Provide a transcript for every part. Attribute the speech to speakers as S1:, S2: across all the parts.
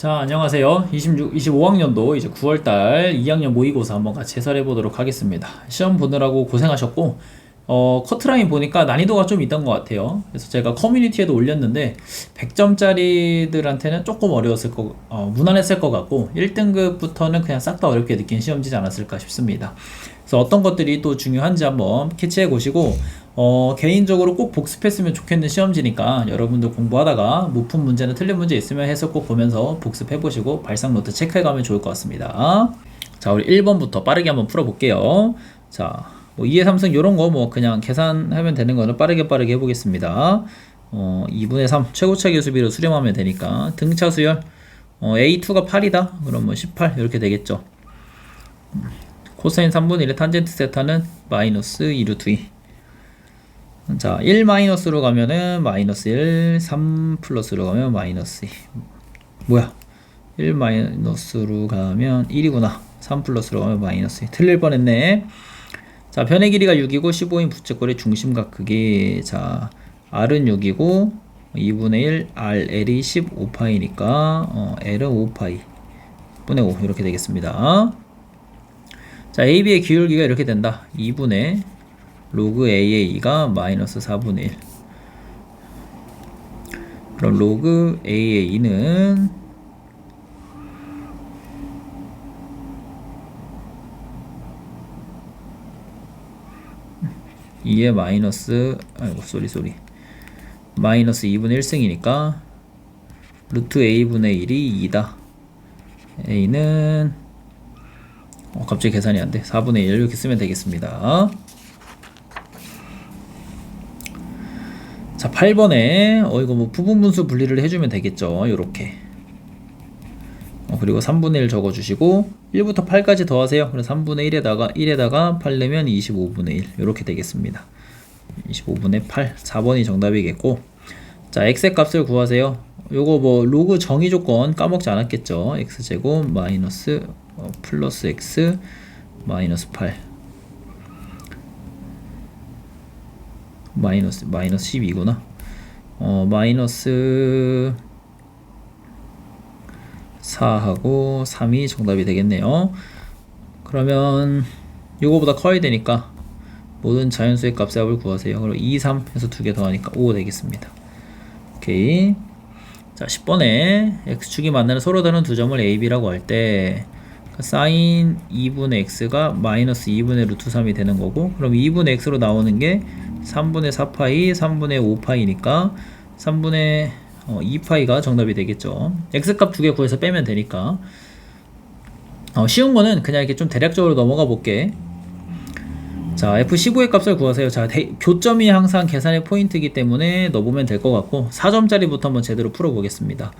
S1: 자, 안녕하세요. 25학년도 이제 9월달 2학년 모의고사 한번 같이 해설해 보도록 하겠습니다. 시험 보느라고 고생하셨고, 커트라인 보니까 난이도가 좀 있던 것 같아요. 그래서 제가 커뮤니티에도 올렸는데, 100점짜리들한테는 조금 무난했을 것 같고, 1등급부터는 그냥 싹 다 어렵게 느낀 시험지지 않았을까 싶습니다. 그래서 어떤 것들이 또 중요한지 한번 캐치해 보시고, 개인적으로 꼭 복습했으면 좋겠는 시험지니까 여러분들 공부하다가 못 푼 문제는 틀린 문제 있으면 해석 꼭 보면서 복습해 보시고 발상 노트 체크해 가면 좋을 것 같습니다. 자, 우리 1번부터 빠르게 한번 풀어 볼게요. 자, 뭐 2의 3승 요런 거 뭐 그냥 계산하면 되는 거는 빠르게 해보겠습니다. 2분의 3 최고차 계수비로 수렴하면 되니까 등차 수열 A2가 8이다. 그럼 뭐 18 이렇게 되겠죠. 코사인 3분의 1의 탄젠트 세타는 마이너스 2루트 2. 자, 1 마이너스로 가면은 마이너스 1, 3 플러스로 가면 마이너스 2. 뭐야? 1 마이너스로 가면 1이구나. 3 플러스로 가면 마이너스 2. 틀릴 뻔했네. 자, 변의 길이가 6이고 15인 부채꼴의 중심각 크기. 자, R은 6이고 2분의 1, RL이 15파이니까 L은 5파이 분의 5 이렇게 되겠습니다. 자, AB의 기울기가 이렇게 된다. 2분의 로그 A의 2가 마이너스 4분의 1. 그럼 로그 A의 2는 마이너스 마이너스 2분의 1승이니까 루트 A분의 1이 2다. A는 갑자기 계산이 안 돼. 4분의 1 이렇게 쓰면 되겠습니다. 자, 8번에 이거 뭐 부분분수 분리를 해주면 되겠죠. 요렇게 그리고 3분의 1 적어주시고 1부터 8까지 더하세요. 그래서 3분의 1에다가 8 내면 25분의 1 이렇게 되겠습니다. 25분의 8 4번이 정답이겠고, 자, x의 값을 구하세요. 요거 뭐 로그 정의 조건 까먹지 않았겠죠. x제곱 마이너스 플러스 x 마이너스 8 마이너스 12구나. 마이너스 4하고 3이 정답이 되겠네요. 그러면 요거보다 커야 되니까 모든 자연수의 값의 합을 구하세요. 그럼 2, 3 해서 2개 더하니까 5 되겠습니다. 오케이. 자, 10번에 x축이 만나는 서로 다른 두 점을 a, b라고 할 때 사인 2분의 x가 마이너스 2분의 루트 3이 되는 거고, 그럼 2분의 x로 나오는 게 3분의 4파이 3분의 5파이니까 3분의 2파이가 정답이 되겠죠. x값 두 개 구해서 빼면 되니까 쉬운 거는 그냥 이렇게 좀 대략적으로 넘어가 볼게. 자, f15의 값을 구하세요. 자, 교점이 항상 계산의 포인트이기 때문에 넣어보면 될 것 같고 4점짜리부터 한번 제대로 풀어보겠습니다.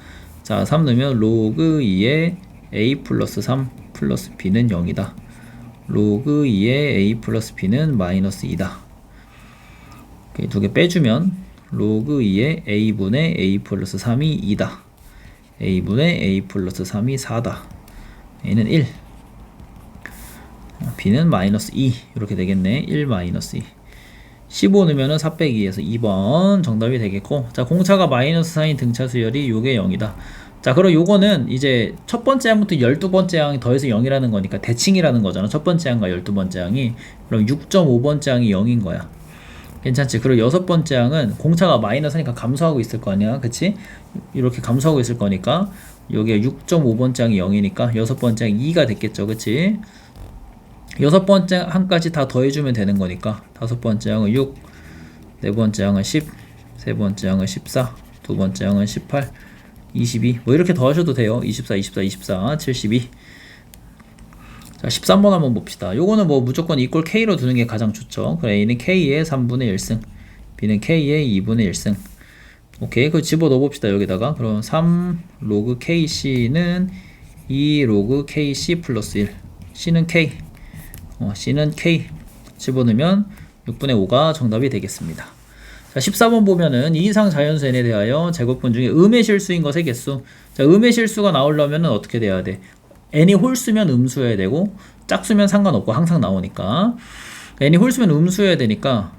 S1: 자, 3 넣으면 로그 2의 a 플러스 3 플러스 b는 0이다. 로그 2의 a 플러스 b는 마이너스 2다. 두 개 빼주면 로그 2의 a분의 a 플러스 3이 2다. a분의 a 플러스 3이 4다. a는 1. b는 마이너스 2 이렇게 되겠네. 1 마이너스 2. 15 넣으면은 4 빼기 2에서 2번 정답이 되겠고, 자, 공차가 마이너스 4인 등차 수열이 요게 0이다. 자, 그럼 요거는 이제 첫 번째 항부터 12번째 항이 더해서 0이라는 거니까 대칭이라는 거잖아. 첫 번째 항과 12번째 항이. 그럼 6.5번째 항이 0인 거야. 괜찮지? 그리고 6번째 항은 공차가 마이너스니까 감소하고 있을 거 아니야. 그치? 이렇게 감소하고 있을 거니까 여기에 6.5번째 항이 0이니까 6번째 항이 2가 됐겠죠. 그치? 6번째 항까지 다 더해주면 되는 거니까 5번째 항은 6, 4번째 항은 10, 3번째 항은 14, 2번째 항은 18, 22 뭐 이렇게 더하셔도 돼요. 24, 72. 자, 13번 한번 봅시다. 요거는 뭐 무조건 이꼴 K로 두는 게 가장 좋죠. 그래, A는 K의 3분의 1승, B는 K의 2분의 1승. 오케이, 그거 집어 넣어 봅시다. 여기다가. 그럼 3 로그 KC는 2 로그 KC 플러스 1. C는 K. C는 K. 집어 넣으면 6분의 5가 정답이 되겠습니다. 자, 14번 보면은 2 이상 자연수 n에 대하여 제곱근 중에 음의 실수인 것의 개수. 자, 음의 실수가 나오려면 어떻게 돼야 돼? n이 홀수면 음수여야 되고 짝수면 상관없고 항상 나오니까 n이 홀수면 음수여야 되니까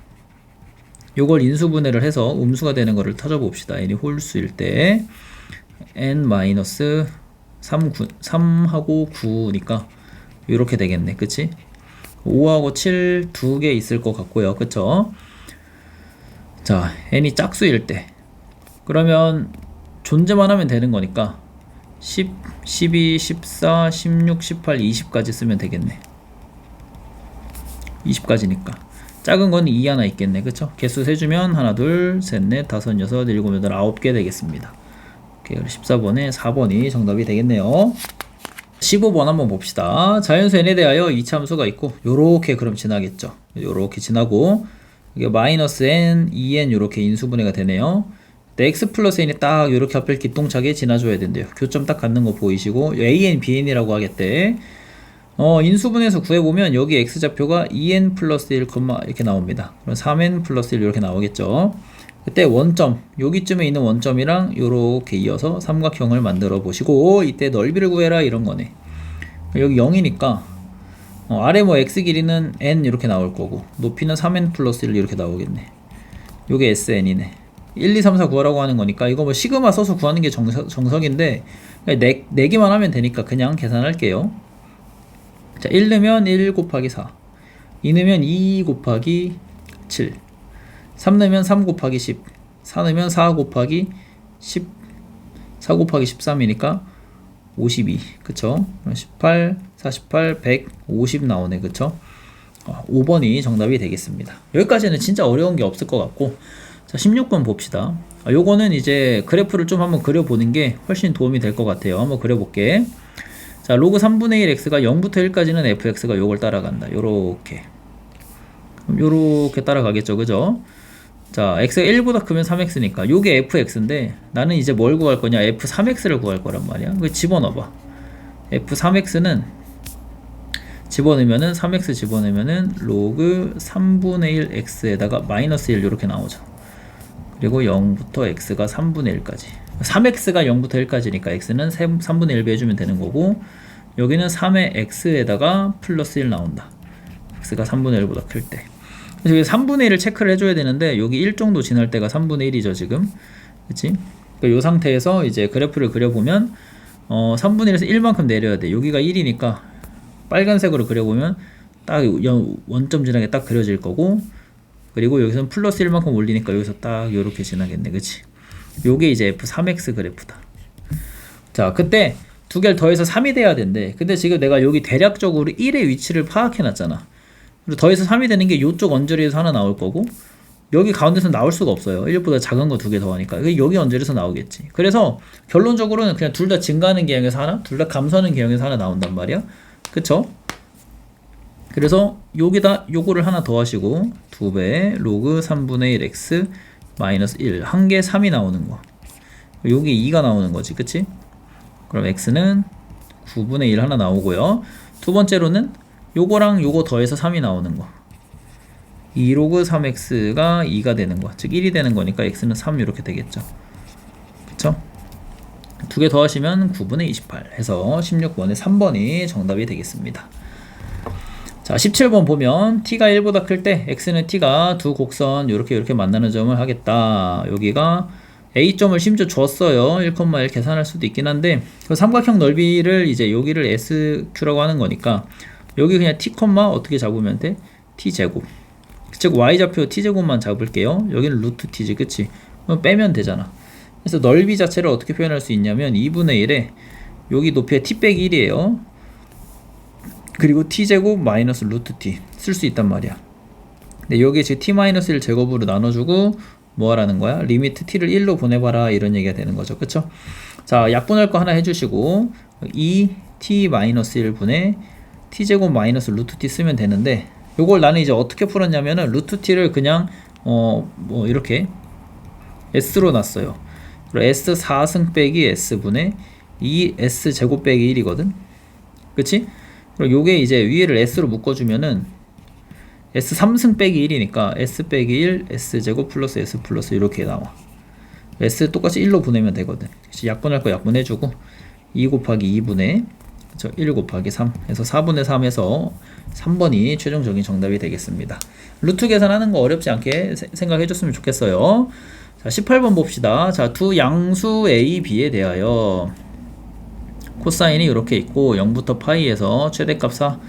S1: 요걸 인수분해를 해서 음수가 되는 거를 찾아봅시다. n이 홀수일 때 n 마이너스 3하고 9니까 이렇게 되겠네. 그치? 5하고 7 두 개 있을 것 같고요. 그쵸? 자, n이 짝수일 때 그러면 존재만 하면 되는 거니까 10, 12, 14, 16, 18, 20까지 쓰면 되겠네. 20까지니까 작은 건 2 하나 있겠네. 그쵸? 개수 세주면 하나, 둘, 셋, 넷, 다섯, 여섯, 일곱, 여덟, 9개 되겠습니다. 오케이, 14번에 4번이 정답이 되겠네요. 15번 한번 봅시다. 자연수 n에 대하여 이차함수가 있고 요렇게 그럼 지나겠죠. 요렇게 지나고 이게 마이너스 n, 2n 요렇게 인수분해가 되네요. x 플러스 n이 딱 요렇게 앞을 기똥차게 지나줘야 된대요. 교점 딱 갖는 거 보이시고 an, bn이라고 하겠대. 인수분해에서 구해보면 여기 x좌표가 2n 플러스 1, 이렇게 나옵니다. 그럼 3n 플러스 1 이렇게 나오겠죠. 그때 원점, 여기쯤에 있는 원점이랑 요렇게 이어서 삼각형을 만들어 보시고 이때 넓이를 구해라 이런 거네. 여기 0이니까 아래 뭐 x 길이는 n 이렇게 나올 거고 높이는 3n 플러스 1 이렇게 나오겠네. 요게 sn이네. 1, 2, 3, 4 구하라고 하는 거니까 이거 뭐 시그마 써서 구하는 게 정석인데 내기만 하면 되니까 그냥 계산할게요. 자, 1 넣으면 1 곱하기 4, 2 넣으면 2 곱하기 7, 3 넣으면 3 곱하기 10, 4 넣으면 4 곱하기 10, 4 곱하기 13이니까 52, 그쵸? 18, 48, 150 나오네, 그쵸? 5번이 정답이 되겠습니다. 여기까지는 진짜 어려운 게 없을 것 같고, 자, 16번 봅시다. 요거는 이제 그래프를 좀 한번 그려보는 게 훨씬 도움이 될 것 같아요. 한번 그려볼게. 자, 로그 3분의 1 x가 0부터 1까지는 fx가 요걸 따라간다. 요렇게 따라가겠죠, 그죠? 자, x가 1보다 크면 3x니까 요게 fx인데 나는 이제 뭘 구할 거냐? f3x를 구할 거란 말이야. 그 집어넣어봐. f3x는 집어넣으면은 3x 집어넣으면은 로그 3분의 1 x에다가 마이너스 1 이렇게 나오죠. 그리고 0부터 x가 3분의 1까지. 3x가 0부터 1까지니까 x는 3분의 1 빼주면 되는 거고 여기는 3의 x에다가 플러스 1 나온다. x가 3분의 1보다 클 때. 그래서 여기 3분의 1을 체크를 해줘야 되는데 여기 1 정도 지날 때가 3분의 1이죠 지금. 그치? 그러니까 이 상태에서 이제 그래프를 그려보면 3분의 1에서 1만큼 내려야 돼. 여기가 1이니까 빨간색으로 그려보면 딱 원점 지나게 딱 그려질 거고 그리고 여기서는 플러스 1만큼 올리니까 여기서 딱 요렇게 지나겠네. 그치? 요게 이제 f3x 그래프다. 자, 그때 두 개를 더해서 3이 돼야 된대. 근데 지금 내가 여기 대략적으로 1의 위치를 파악해 놨잖아. 그리고 더해서 3이 되는 게 요쪽 언저리에서 하나 나올 거고 여기 가운데서 나올 수가 없어요. 1보다 작은 거 두 개 더하니까 여기 언저리에서 나오겠지. 그래서 결론적으로는 그냥 둘 다 증가하는 계형에서 하나, 둘 다 감소하는 계형에서 하나 나온단 말이야. 그쵸? 그래서 여기다 요거를 하나 더 하시고 2배 로그 3분의 1 x 마이너스 1 한 개 3이 나오는 거 여기 2가 나오는 거지. 그치? 그럼 x는 9분의 1 하나 나오고요. 두 번째로는 요거랑 요거 더해서 3이 나오는 거 2로그 3x가 2가 되는 거 즉 1이 되는 거니까 x는 3 이렇게 되겠죠. 그쵸? 두 개 더하시면 9분의 28 해서 16번에 3번이 정답이 되겠습니다. 자, 17번 보면 t가 1보다 클 때 x는 t가 두 곡선 이렇게 만나는 점을 하겠다. 여기가 a점을 심지어 줬어요. 1,1 계산할 수도 있긴 한데 그 삼각형 넓이를 이제 여기를 sq라고 하는 거니까 여기 그냥 t, 어떻게 잡으면 돼? t제곱 즉 y좌표 t제곱만 잡을게요. 여기는 루트 t지. 그치? 그럼 빼면 되잖아. 그래서 넓이 자체를 어떻게 표현할 수 있냐면 2분의 1에 여기 높이가 t 빼기 1이에요. 그리고 t제곱 마이너스 루트 t 쓸 수 있단 말이야. 근데 여기에 지금 t-1 제곱으로 나눠주고 뭐 하라는 거야? 리미트 t를 1로 보내봐라 이런 얘기가 되는 거죠. 그쵸? 자, 약분할 거 하나 해주시고 2t-1 분의 t제곱 마이너스 루트 t 쓰면 되는데 요걸 나는 이제 어떻게 풀었냐면은 루트 t를 그냥 뭐 이렇게 s로 놨어요. 그리고 s 4승 빼기 s분의 2s 제곱 빼기 1이거든. 그치? 그리고 요게 이제 위에를 s로 묶어주면은 s 3승 빼기 1이니까 s 빼기 1 s제곱 플러스 s 플러스 이렇게 나와. s 똑같이 1로 보내면 되거든. 약분할 거 약분해주고 2 곱하기 2분의 1 곱하기 3 해서 4분의 3에서 3번이 최종적인 정답이 되겠습니다. 루트 계산하는 거 어렵지 않게 생각해 줬으면 좋겠어요. 자, 18번 봅시다. 자, 두 양수 a, b에 대하여 코사인이 이렇게 있고 0부터 파이에서 최대값 4.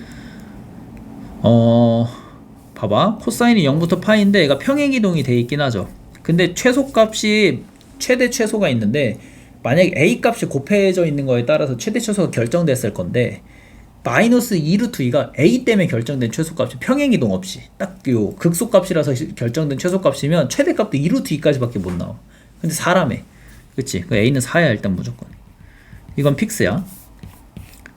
S1: 봐봐. 코사인이 0부터 파이인데 얘가 평행이동이 돼 있긴 하죠. 근데 최소값이 최대 최소가 있는데 만약에 A 값이 곱해져 있는 거에 따라서 최대 최소가 결정됐을 건데 마이너스 2 루트 2가 A 때문에 결정된 최소값이 평행이동 없이 딱 요 극소값이라서 결정된 최소값이면 최대값도 2 루트 2까지 밖에 못 나와. 근데 4라며. 그치? 그 A는 4야 일단 무조건. 이건 픽스야.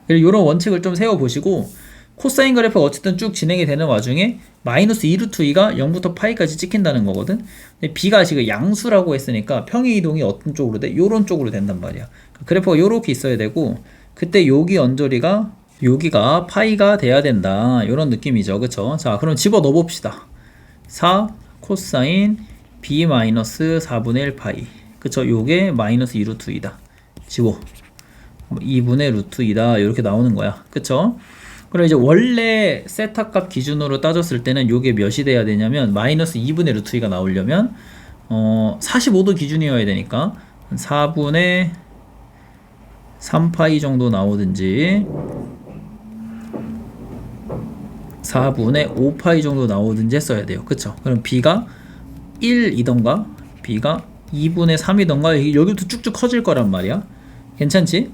S1: 그리고 이런 원칙을 좀 세워보시고 코사인 그래프가 어쨌든 쭉 진행이 되는 와중에 마이너스 2 루트 2가 0부터 파이까지 찍힌다는 거거든. 근데 B가 지금 양수라고 했으니까 평행이동이 어떤 쪽으로 돼? 요런 쪽으로 된단 말이야. 그래프가 요렇게 있어야 되고 그때 여기 언저리가 여기가 파이가 돼야 된다. 요런 느낌이죠. 그쵸? 자, 그럼 집어 넣어 봅시다. 4 코사인 B 마이너스 4분의 1 파이. 그쵸? 요게 마이너스 2 루트 2다. 집어. 2분의 루트 2다. 이렇게 나오는 거야. 그쵸? 그럼 이제 원래 세타 값 기준으로 따졌을 때는 요게 몇이 돼야 되냐면 마이너스 2분의 루트 2가 나오려면 45도 기준이어야 되니까 4분의 3파이 정도 나오든지 4분의 5파이 정도 나오든지 했어야 돼요. 그쵸? 그럼 B가 1이던가 B가 2분의 3이던가 여기부터 쭉쭉 커질 거란 말이야. 괜찮지?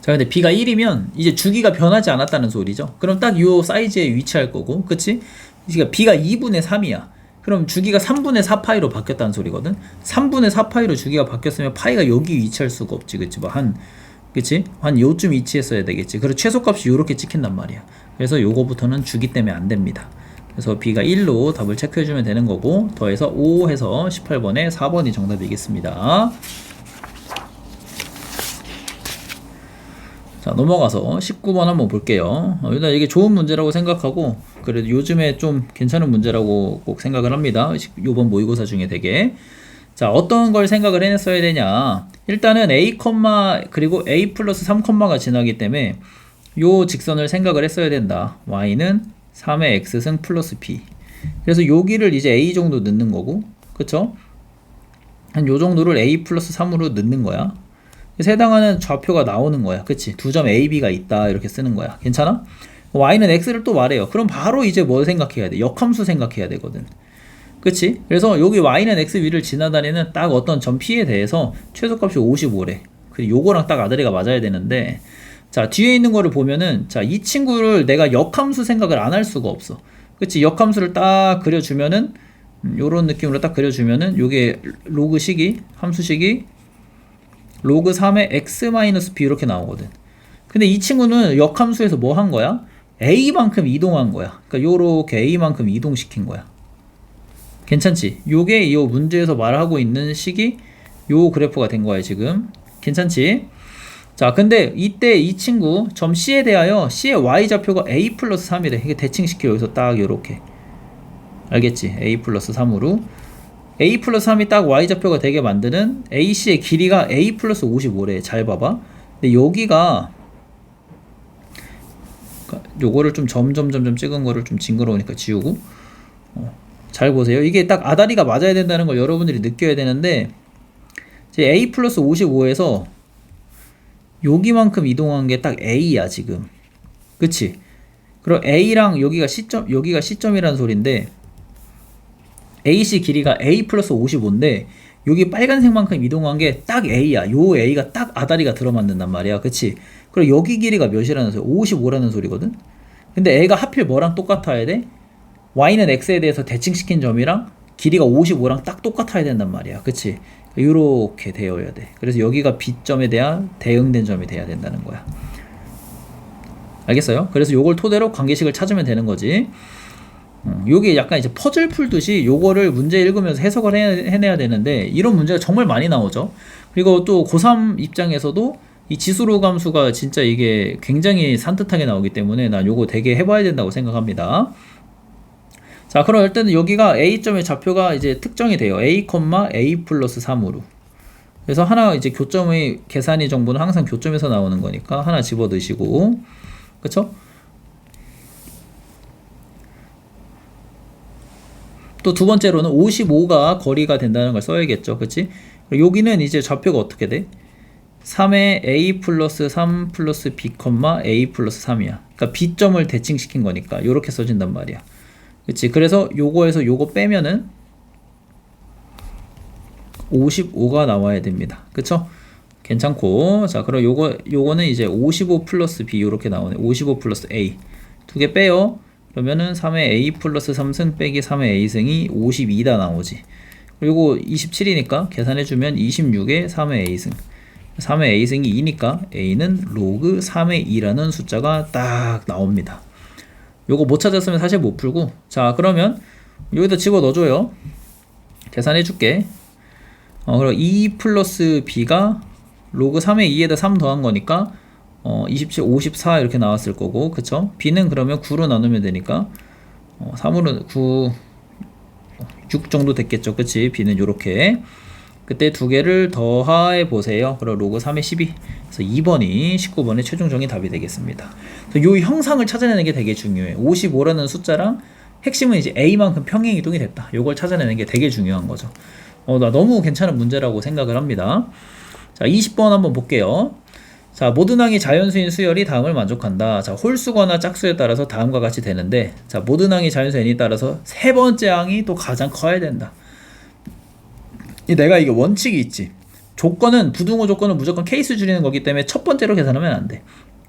S1: 자, 근데 B가 1이면 이제 주기가 변하지 않았다는 소리죠. 그럼 딱 요 사이즈에 위치할 거고, 그치? 그러니까 B가 2분의 3이야. 그럼 주기가 3분의 4파이로 바뀌었다는 소리거든. 3분의 4파이로 주기가 바뀌었으면 파이가 여기 위치할 수가 없지, 그치? 그치? 한 요쯤 위치했어야 되겠지. 그리고 최소값이 요렇게 찍힌단 말이야. 그래서 요거부터는 주기 때문에 안 됩니다. 그래서 B가 1로 답을 체크해주면 되는 거고, 더해서 5 해서 18번에 4번이 정답이겠습니다. 자, 넘어가서 19번 한번 볼게요. 일단 이게 좋은 문제라고 생각하고 그래도 요즘에 좀 괜찮은 문제라고 꼭 생각을 합니다. 요번 모의고사 중에 되게. 자, 어떤 걸 생각을 해냈어야 되냐. 일단은 A, 그리고 A 플러스 3가 지나기 때문에 요 직선을 생각을 했어야 된다. Y는 3의 X승 플러스 B. 그래서 여기를 이제 A 정도 넣는 거고, 그쵸? 한 요 정도를 A 플러스 3으로 넣는 거야. 해당하는 좌표가 나오는 거야. 그치? 두 점 A, B가 있다. 이렇게 쓰는 거야. 괜찮아? Y는 X를 또 말해요. 그럼 바로 이제 뭘 생각해야 돼? 역함수 생각해야 되거든. 그치? 그래서 여기 Y는 X 위를 지나다니는 딱 어떤 점 P에 대해서 최소값이 55래. 그리고 요거랑 딱 아다리가 맞아야 되는데, 자, 뒤에 있는 거를 보면은, 자, 이 친구를 내가 역함수 생각을 안 할 수가 없어. 그치? 역함수를 딱 그려주면은, 요런 느낌으로 딱 그려주면은, 요게 로그식이, 함수식이, 로그 3의 x-b 이렇게 나오거든. 근데 이 친구는 역함수에서 뭐 한 거야? a만큼 이동한 거야. 그러니까 요렇게 a만큼 이동시킨 거야. 괜찮지? 요게 요 문제에서 말하고 있는 식이 요 그래프가 된 거야 지금. 괜찮지? 자, 근데 이때 이 친구 점 C에 대하여 C의 y좌표가 a 플러스 3이래. 이게 대칭시켜 여기서 딱 요렇게. 알겠지? a 플러스 3으로. A 플러스 3이 딱 Y좌표가 되게 만드는 AC의 길이가 A 플러스 55래. 잘 봐봐. 근데 여기가 요거를 좀 점점 찍은 거를 좀 징그러우니까 지우고 잘 보세요. 이게 딱 아다리가 맞아야 된다는 걸 여러분들이 느껴야 되는데 이제 A 플러스 55에서 여기만큼 이동한 게 딱 A야 지금. 그치? 그리고 A랑 여기가 시점이라는 소린데 AC 길이가 A 플러스 55인데 여기 빨간색만큼 이동한 게 딱 A야. 요 A가 딱 아다리가 들어맞는단 말이야. 그치? 그리고 여기 길이가 몇이라는 소리? 55라는 소리거든? 근데 A가 하필 뭐랑 똑같아야 돼? Y는 X에 대해서 대칭시킨 점이랑 길이가 55랑 딱 똑같아야 된단 말이야. 그치? 요렇게 되어야 돼. 그래서 여기가 B점에 대한 대응된 점이 돼야 된다는 거야. 알겠어요? 그래서 요걸 토대로 관계식을 찾으면 되는 거지. 요게 약간 이제 퍼즐 풀듯이 요거를 문제 읽으면서 해석을 해내야 되는데 이런 문제가 정말 많이 나오죠. 그리고 또 고3 입장에서도 이 지수로 감수가 진짜 이게 굉장히 산뜻하게 나오기 때문에 난 요거 되게 해봐야 된다고 생각합니다. 자, 그럼 일단은 여기가 A점의 좌표가 이제 특정이 돼요. A, A 플러스 3으로. 그래서 하나 이제 교점의 계산이 정보는 항상 교점에서 나오는 거니까 하나 집어 넣으시고, 그쵸? 또 두 번째로는 55가 거리가 된다는 걸 써야겠죠. 그치? 여기는 이제 좌표가 어떻게 돼? 3의 a 플러스 3 플러스 b, a 플러스 3이야. 그러니까 b점을 대칭시킨 거니까 요렇게 써진단 말이야. 그치? 그래서 요거에서 요거 빼면은 55가 나와야 됩니다. 그쵸? 괜찮고. 자, 그럼 요거는 이제 55 플러스 b 요렇게 나오네. 55 플러스 a. 두 개 빼요. 그러면은 3의 a 플러스 3승 빼기 3의 a승이 52다 나오지. 그리고 27이니까 계산해주면 26에 3의 a승. 3의 a승이 2니까 a는 로그 3의 2라는 숫자가 딱 나옵니다. 요거 못 찾았으면 사실 못 풀고. 자, 그러면 여기다 집어 넣어줘요. 계산해줄게. 그럼 2 플러스 b가 로그 3의 2에다 3 더한 거니까 27, 54 이렇게 나왔을 거고, 그쵸? b는 그러면 9로 나누면 되니까 3으로 9, 6 정도 됐겠죠, 그치? b는 요렇게. 그때 두 개를 더해 보세요. 그럼 로그 3의 12. 그래서 2번이 19번의 최종적인 답이 되겠습니다. 요 형상을 찾아내는 게 되게 중요해. 55라는 숫자랑 핵심은 이제 a만큼 평행이동이 됐다. 요걸 찾아내는 게 되게 중요한 거죠. 나 너무 괜찮은 문제라고 생각을 합니다. 자, 20번 한번 볼게요. 자, 모든 항의 자연수인 수열이 다음을 만족한다. 자, 홀수거나 짝수에 따라서 다음과 같이 되는데, 자, 모든 항의 자연수 n이 따라서 세 번째 항이 또 가장 커야 된다. 내가 이게 원칙이 있지. 조건은, 부등호 조건은 무조건 케이스 줄이는 거기 때문에 첫 번째로 계산하면 안 돼.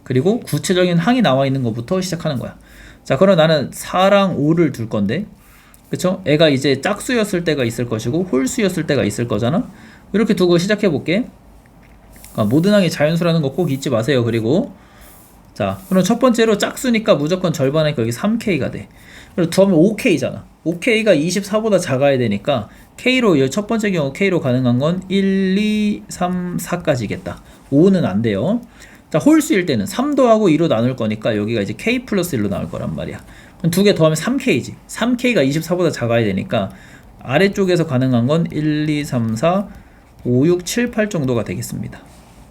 S1: 그리고 구체적인 항이 나와 있는 것부터 시작하는 거야. 자, 그럼 나는 4랑 5를 둘 건데, 그쵸? 애가 이제 짝수였을 때가 있을 것이고 홀수였을 때가 있을 거잖아. 이렇게 두고 시작해 볼게. 모든 항이 자연수라는 거 꼭 잊지 마세요. 그리고 자, 그럼 첫 번째로 짝수니까 무조건 절반이니까 여기 3K가 돼. 그리고 더하면 5K잖아. 5K가 24보다 작아야 되니까 K로, 첫 번째 경우 K로 가능한 건 1, 2, 3, 4까지겠다. 5는 안 돼요. 자, 홀수일 때는 3 더하고 2로 나눌 거니까 여기가 이제 K 플러스 1로 나올 거란 말이야. 두 개 더하면 3K지. 3K가 24보다 작아야 되니까 아래쪽에서 가능한 건 1, 2, 3, 4, 5, 6, 7, 8 정도가 되겠습니다.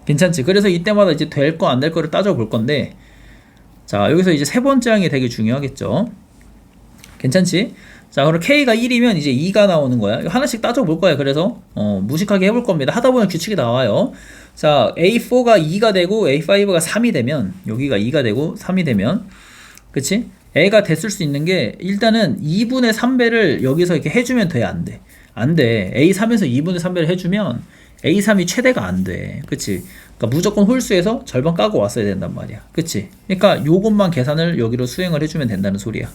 S1: 괜찮지? 그래서 이때마다 이제 될 거 안 될 거를 따져볼 건데, 자, 여기서 이제 세 번째 항이 되게 중요하겠죠? 괜찮지? 자, 그럼 K가 1이면 이제 2가 나오는 거야. 하나씩 따져볼 거야. 그래서 무식하게 해볼 겁니다. 하다 보면 규칙이 나와요. 자, A4가 2가 되고 A5가 3이 되면, 여기가 2가 되고 3이 되면, 그치? A가 됐을 수 있는 게 일단은 2분의 3배를 여기서 이렇게 해주면 돼? 안 돼? 안 돼. A3에서 2분의 3배를 해주면 A3이 최대가 안 돼. 그치? 그러니까 무조건 홀수에서 절반 까고 왔어야 된단 말이야. 그치? 그러니까 요것만 계산을 여기로 수행을 해주면 된다는 소리야.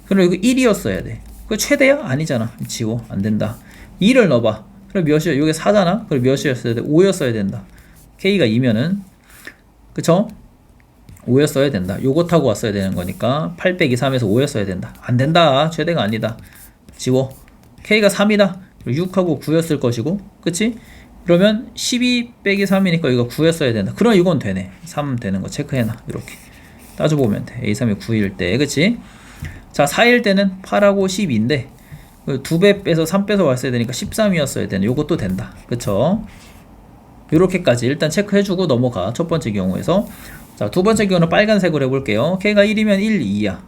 S1: 그럼 여기 1이었어야 돼. 그 최대야? 아니잖아. 지워. 안 된다. 2를 넣어봐. 그럼 몇이야? 여기 4잖아? 그럼 몇이었어야 돼? 5였어야 된다. K가 2면은. 그쵸? 5였어야 된다. 요거 타고 왔어야 되는 거니까 8 빼기 3에서 5였어야 된다. 안 된다. 최대가 아니다. 지워. K가 3이다. 6하고 9였을 것이고, 그치? 그러면 12 빼기 3이니까 이거 9였어야 된다. 그럼 이건 되네. 3 되는 거 체크해놔. 이렇게 따져보면 돼. A3이 9일 때, 그치? 자, 4일 때는 8하고 12인데 2배 빼서 3 빼서 왔어야 되니까 13이었어야 되네. 요것도 된다. 그쵸? 요렇게까지 일단 체크해주고 넘어가. 첫 번째 경우에서. 자, 두 번째 경우는 빨간색으로 해볼게요. K가 1이면 1, 2야.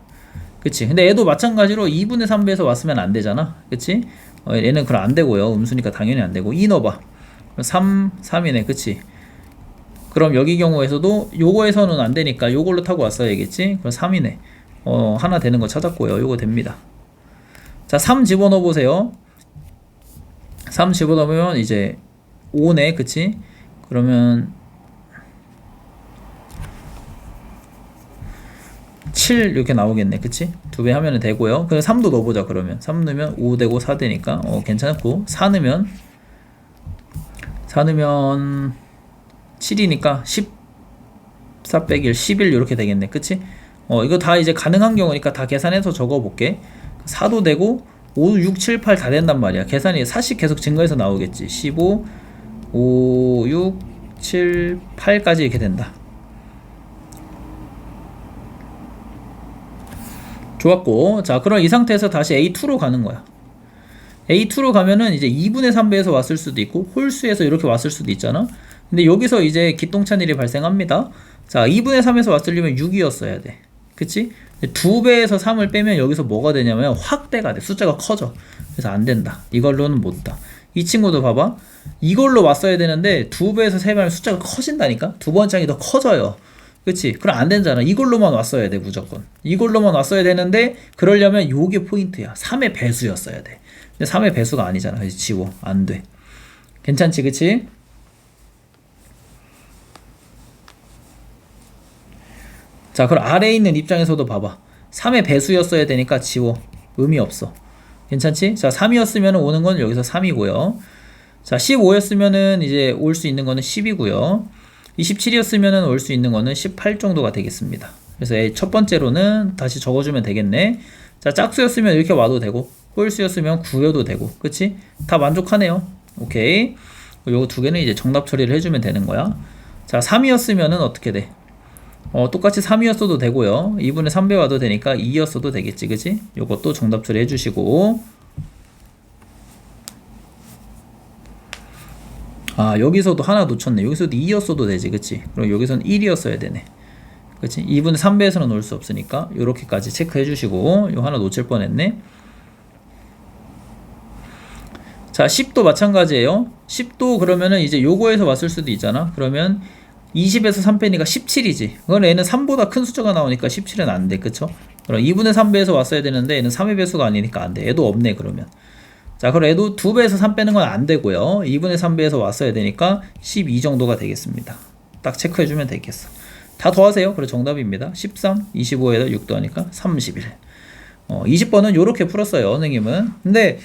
S1: 그치? 근데 얘도 마찬가지로 2분의 3배에서 왔으면 안 되잖아. 그치? 얘는 그럼 안 되고요. 음수니까 당연히 안 되고. 2 넣어봐. 3, 3이네. 그치? 그럼 여기 경우에서도 요거에서는 안 되니까 요걸로 타고 왔어야겠지? 그럼 3이네. 하나 되는 거 찾았고요. 요거 됩니다. 자, 3 집어넣어 보세요. 3 집어넣으면 이제 5네. 그치? 그러면 7 이렇게 나오겠네. 그치? 2배 하면 되고요. 그럼 3도 넣어보자. 그러면 3 넣으면 5 되고 4 되니까 괜찮고, 4 넣으면 7이니까 14 빼기 1, 11 이렇게 되겠네. 그치? 이거 다 이제 가능한 경우니까 다 계산해서 적어볼게. 4도 되고 5, 6, 7, 8 다 된단 말이야. 계산이 4씩 계속 증가해서 나오겠지. 15, 5, 6, 7, 8까지 이렇게 된다. 좋았고, 자, 그럼 이 상태에서 다시 A2로 가는 거야. A2로 가면은 이제 2분의 3배에서 왔을 수도 있고 홀수에서 이렇게 왔을 수도 있잖아. 근데 여기서 이제 기똥찬 일이 발생합니다. 자, 2분의 3에서 왔으려면 6이었어야 돼. 그치? 2배에서 3을 빼면 여기서 뭐가 되냐면 확대가 돼. 숫자가 커져. 그래서 안 된다. 이걸로는 못다. 이 친구도 봐봐. 이걸로 왔어야 되는데 2배에서 3배 하면 숫자가 커진다니까? 두 번째 항이 더 커져요. 그치? 그럼 안 되잖아. 이걸로만 왔어야 돼, 무조건. 이걸로만 왔어야 되는데, 그러려면 요게 포인트야. 3의 배수였어야 돼. 근데 3의 배수가 아니잖아. 그래서 지워. 안 돼. 괜찮지, 그치? 자, 그럼 아래에 있는 입장에서도 봐봐. 3의 배수였어야 되니까 지워. 의미 없어. 괜찮지? 자, 3이었으면 오는 건 여기서 3이고요. 자, 15였으면은 이제 올 수 있는 거는 10이고요. 27이었으면은 올 수 있는 거는 18 정도가 되겠습니다. 그래서 첫 번째로는 다시 적어주면 되겠네. 자, 짝수였으면 이렇게 와도 되고, 홀수였으면 9여도 되고, 그치? 다 만족하네요. 오케이. 요거 두 개는 이제 정답 처리를 해주면 되는 거야. 자, 3이었으면은 어떻게 돼? 똑같이 3이었어도 되고요. 2분의 3배 와도 되니까 2였어도 되겠지, 그치? 요것도 정답 처리 해주시고. 아, 여기서도 하나 놓쳤네. 여기서도 2였어도 되지, 그치? 그럼 여기서는 1이었어야 되네. 그치? 2분의 3배에서는 놓을 수 없으니까 요렇게까지 체크해 주시고. 요 하나 놓칠 뻔했네. 자, 10도 마찬가지예요. 10도 그러면은 이제 요거에서 왔을 수도 있잖아. 그러면 20에서 3 빼니까 17이지. 그건 얘는 3보다 큰 숫자가 나오니까 17은 안 돼. 그쵸? 그럼 2분의 3배에서 왔어야 되는데 얘는 3의 배수가 아니니까 안 돼. 얘도 없네, 그러면. 자, 그럼 얘도 2배에서 3 빼는 건 안 되고요. 2분의 3배에서 왔어야 되니까 12 정도가 되겠습니다. 딱 체크해주면 되겠어. 다 더하세요. 그래, 정답입니다. 13, 25에다 6 더하니까 31. 20번은 요렇게 풀었어요, 선생님은. 근데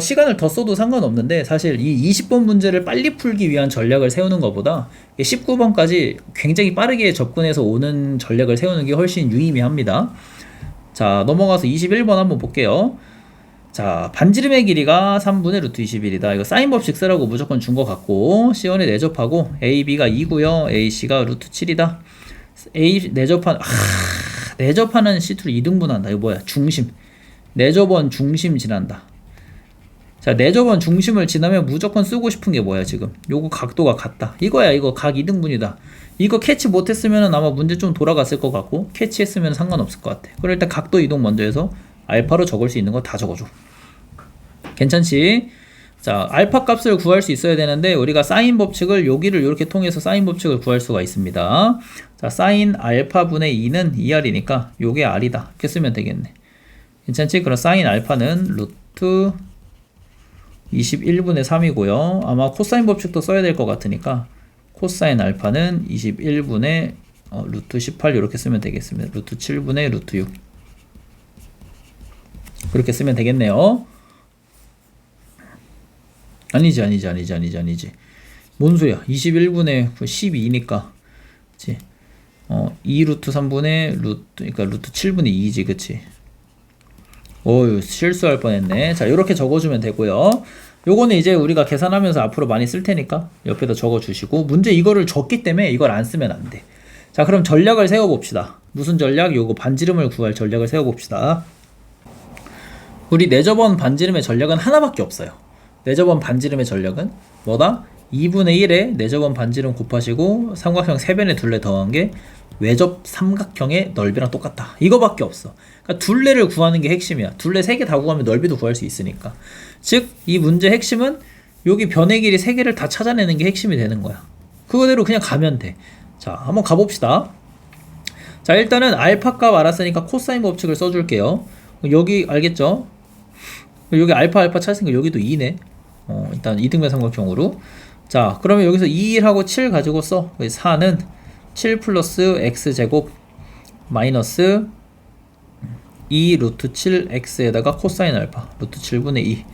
S1: 시간을 더 써도 상관없는데 사실 이 20번 문제를 빨리 풀기 위한 전략을 세우는 것보다 19번까지 굉장히 빠르게 접근해서 오는 전략을 세우는 게 훨씬 유의미합니다. 자, 넘어가서 21번 한번 볼게요. 자, 반지름의 길이가 3분의 루트 21이다. 이거 사인 법칙 쓰라고 무조건 준 것 같고, C원에 내접하고 A, B가 2고요. A, C가 루트 7이다. A 내접하는 C2를 2등분한다. 이거 뭐야? 중심. 내접원 중심 지난다. 자, 내접원 중심을 지나면 무조건 쓰고 싶은 게 뭐야, 지금? 요거 각도가 같다. 이거야, 이거 각 2등분이다. 이거 캐치 못했으면 아마 문제 좀 돌아갔을 것 같고, 캐치했으면 상관없을 것 같아. 그럼 일단 각도 이동 먼저 해서 알파로 적을 수 있는 거 다 적어줘. 괜찮지? 자, 알파 값을 구할 수 있어야 되는데 우리가 사인 법칙을 여기를 이렇게 통해서 사인 법칙을 구할 수가 있습니다. 자, 사인 알파분의 2는 2r이니까 요게 r이다. 이렇게 쓰면 되겠네. 괜찮지? 그럼 사인 알파는 루트 21분의 3이고요. 아마 코사인 법칙도 써야 될 것 같으니까 코사인 알파는 21분의 루트 18 이렇게 쓰면 되겠습니다. 루트 7분의 루트 6 그렇게 쓰면 되겠네요. 아니지. 뭔 소리야? 21분의 12니까. 그치? 2 루트 3분의 그러니까 루트 7분의 2지, 그치? 실수할 뻔했네. 자, 요렇게 적어주면 되고요. 요거는 이제 우리가 계산하면서 앞으로 많이 쓸 테니까 옆에다 적어주시고, 문제 이거를 줬기 때문에 이걸 안 쓰면 안 돼. 자, 그럼 전략을 세워봅시다. 무슨 전략? 요거 반지름을 구할 전략을 세워봅시다. 우리 내접원 반지름의 전략은 하나밖에 없어요. 내접원 반지름의 전략은 뭐다? 2분의 1에 내접원 반지름 곱하시고 삼각형 3변의 둘레 더한 게 외접 삼각형의 넓이랑 똑같다. 이거밖에 없어. 그러니까 둘레를 구하는 게 핵심이야. 둘레 3개 다 구하면 넓이도 구할 수 있으니까. 즉, 이 문제의 핵심은 여기 변의 길이 3개를 다 찾아내는 게 핵심이 되는 거야. 그거대로 그냥 가면 돼. 자, 한번 가봅시다. 자, 일단은 알파 값 알았으니까 코사인 법칙을 써줄게요. 여기 알겠죠? 여기 알파 찾았으니까 여기도 2네. 일단 2등변 삼각형으로. 자, 그러면 여기서 2하고 7 가지고 써. 4는 7 플러스 x제곱 마이너스 2 루트 7x에다가 코사인 알파 루트 7분의 2